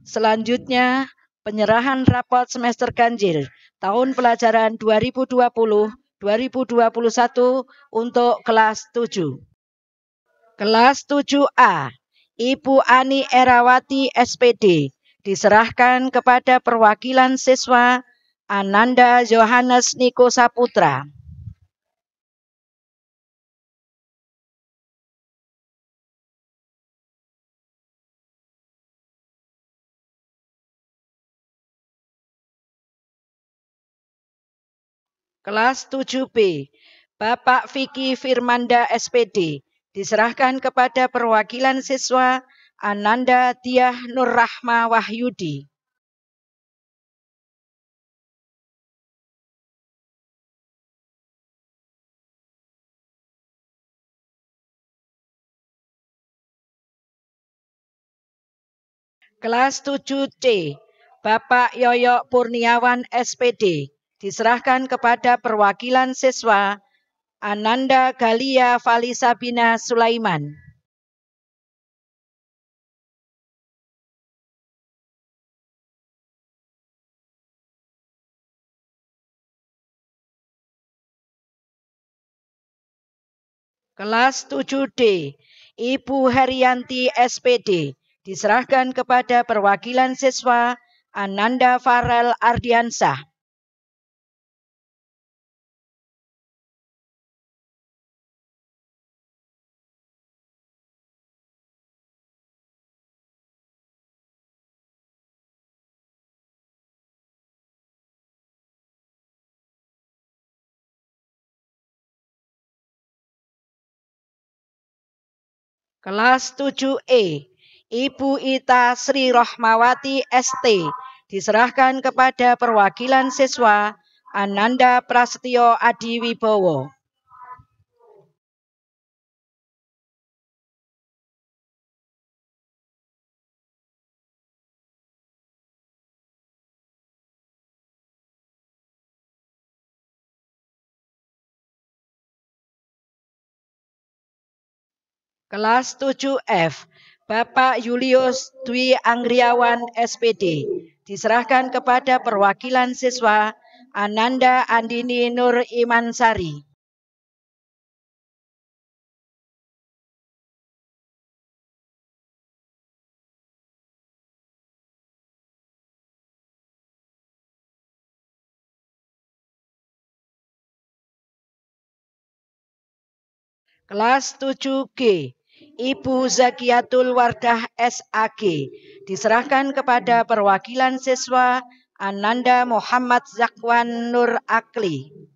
Selanjutnya, penyerahan rapot semester ganjil tahun pelajaran 2020-2021 untuk kelas 7. Kelas 7A, Ibu Ani Erawati SPD, diserahkan kepada perwakilan siswa Ananda Yohanes Niko Saputra. Kelas 7B, Bapak Vicky Firmanda SPD, diserahkan kepada perwakilan siswa Ananda Diah Nurrahma Wahyudi. Kelas 7C, Bapak Yoyo Purniawan SPD, diserahkan kepada perwakilan siswa Ananda Galia Valisabina Sulaiman. Kelas 7D, Ibu Herianti SPD, diserahkan kepada perwakilan siswa Ananda Farel Ardiansah. Kelas 7E, Ibu Ita Sri Rohmawati ST, diserahkan kepada perwakilan siswa Ananda Prasetyo Adi Wibowo. Kelas 7F, Bapak Julius Dwi Anggriawan SPD, diserahkan kepada perwakilan siswa Ananda Andini Nur Imansari. Kelas 7G, Ibu Zakiatul Wardah SAG, diserahkan kepada perwakilan siswa Ananda Muhammad Zakwan Nur Akli.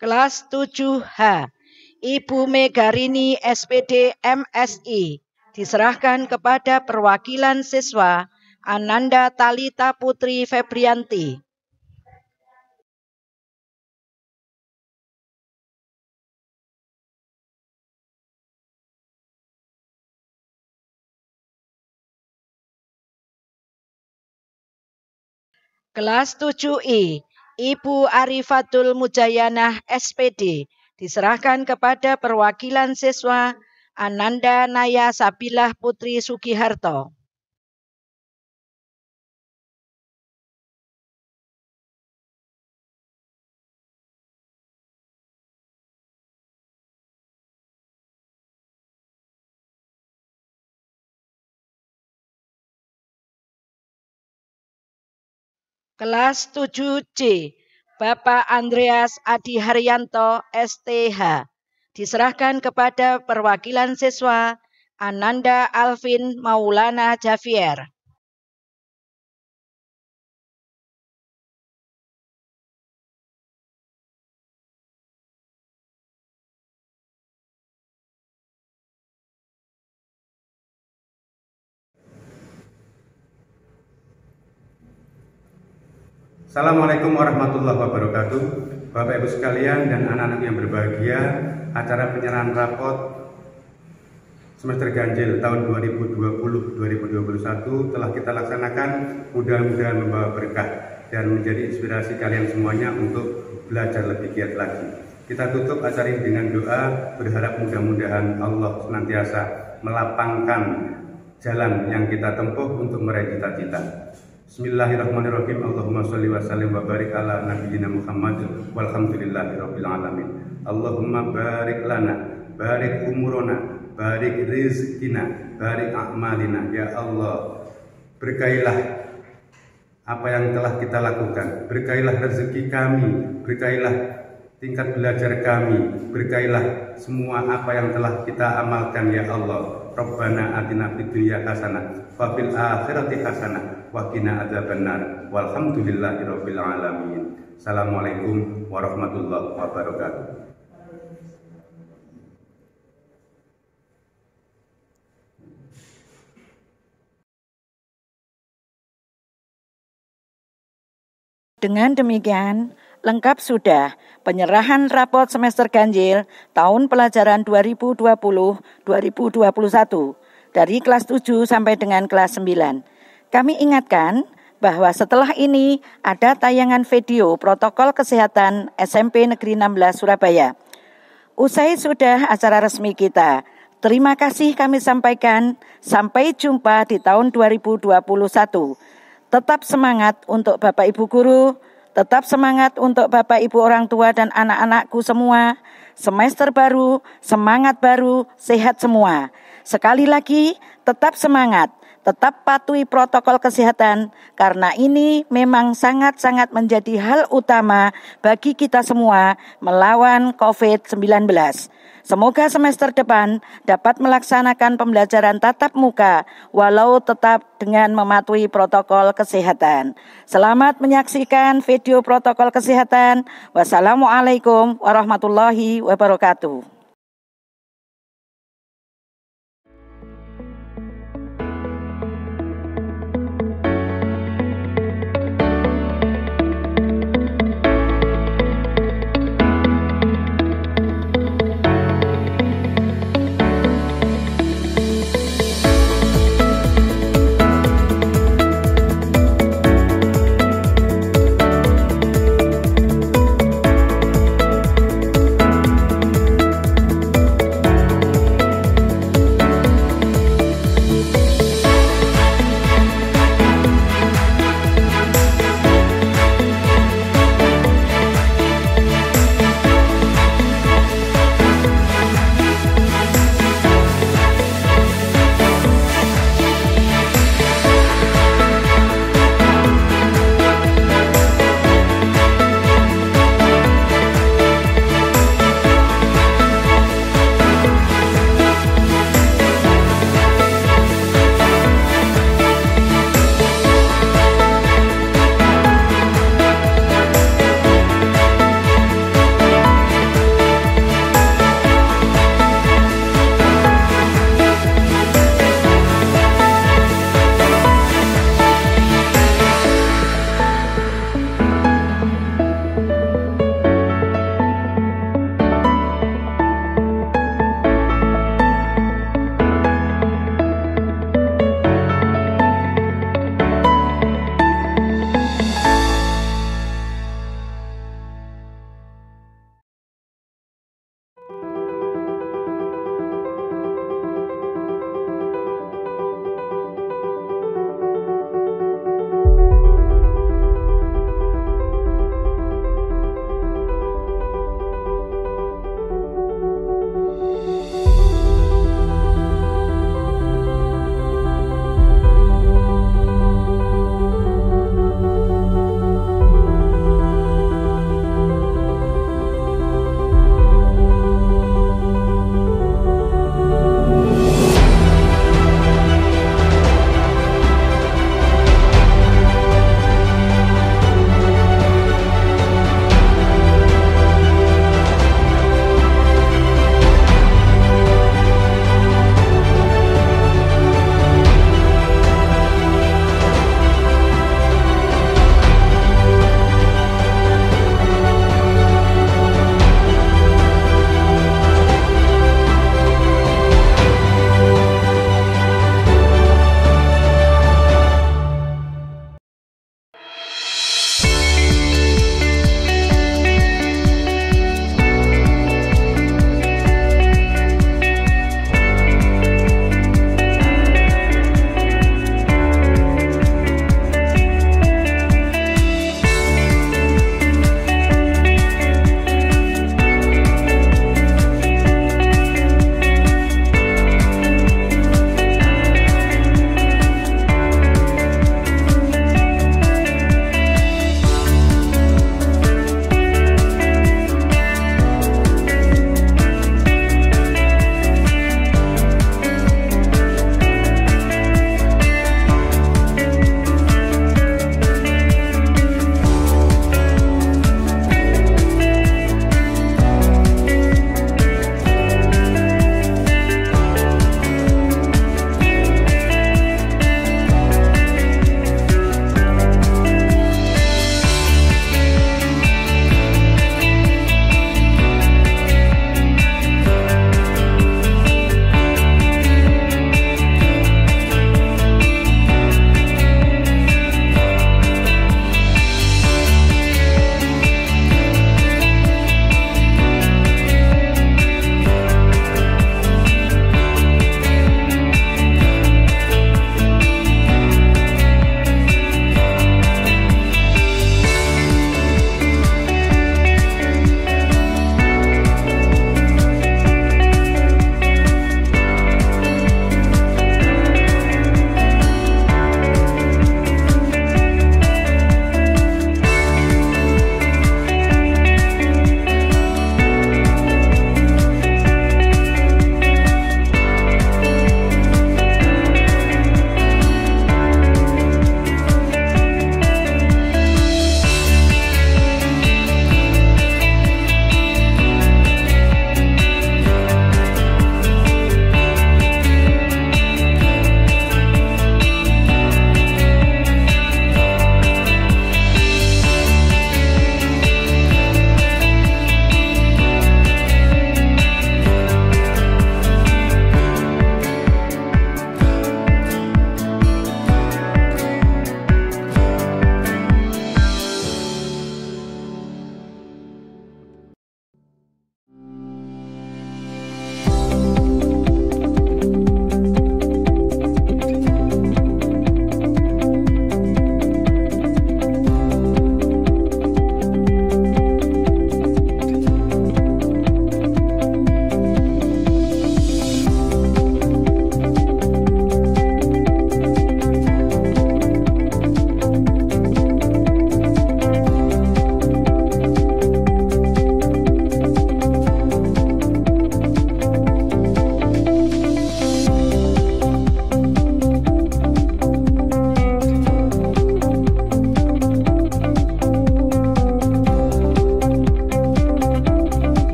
Kelas 7H, Ibu Megarini SPD MSI, diserahkan kepada perwakilan siswa Ananda Talita Putri Febrianti. Kelas 7I, Ibu Arifatul Mujayanah SPD, diserahkan kepada perwakilan siswa Ananda Naya Sabilah Putri Sugiharto. Kelas 7C, Bapak Andreas Adi Haryanto STH, diserahkan kepada perwakilan siswa Ananda Alvin Maulana Javier. Assalamualaikum warahmatullahi wabarakatuh. Bapak Ibu sekalian dan anak-anak yang berbahagia, acara penyerahan rapot semester ganjil tahun 2020-2021 telah kita laksanakan. Mudah-mudahan membawa berkah dan menjadi inspirasi kalian semuanya untuk belajar lebih giat lagi. Kita tutup acara ini dengan doa, berharap mudah-mudahan Allah senantiasa melapangkan jalan yang kita tempuh untuk meraih cita-cita. Bismillahirrahmanirrahim. Allahumma sholli wa sallim wa barik ala nabiyyina Muhammad walhamdulillahirabbil alamin. Allahumma barik lana, barik umurona, barik rizkina, barik a'malina. Ya Allah, berkailah apa yang telah kita lakukan, berkailah rezeki kami, berkailah tingkat belajar kami, berkailah semua apa yang telah kita amalkan ya Allah. Rabbana atina fid dunya hasanah wa fil akhirati hasanah wa qina adzabannar walhamdulillahirabbil alamin. Assalamualaikum warahmatullahi wabarakatuh. Dengan demikian, lengkap sudah penyerahan rapot semester ganjil tahun pelajaran 2020-2021 dari kelas 7 sampai dengan kelas 9. Kami ingatkan bahwa setelah ini ada tayangan video protokol kesehatan SMP Negeri 16 Surabaya. Usai sudah acara resmi kita. Terima kasih kami sampaikan. Sampai jumpa di tahun 2021. Tetap semangat untuk Bapak Ibu Guru, tetap semangat untuk Bapak Ibu orang tua dan anak-anakku semua. Semester baru, semangat baru, sehat semua. Sekali lagi, tetap semangat, tetap patuhi protokol kesehatan, karena ini memang sangat-sangat menjadi hal utama bagi kita semua melawan COVID-19. Semoga semester depan dapat melaksanakan pembelajaran tatap muka walau tetap dengan mematuhi protokol kesehatan. Selamat menyaksikan video protokol kesehatan. Wassalamualaikum warahmatullahi wabarakatuh.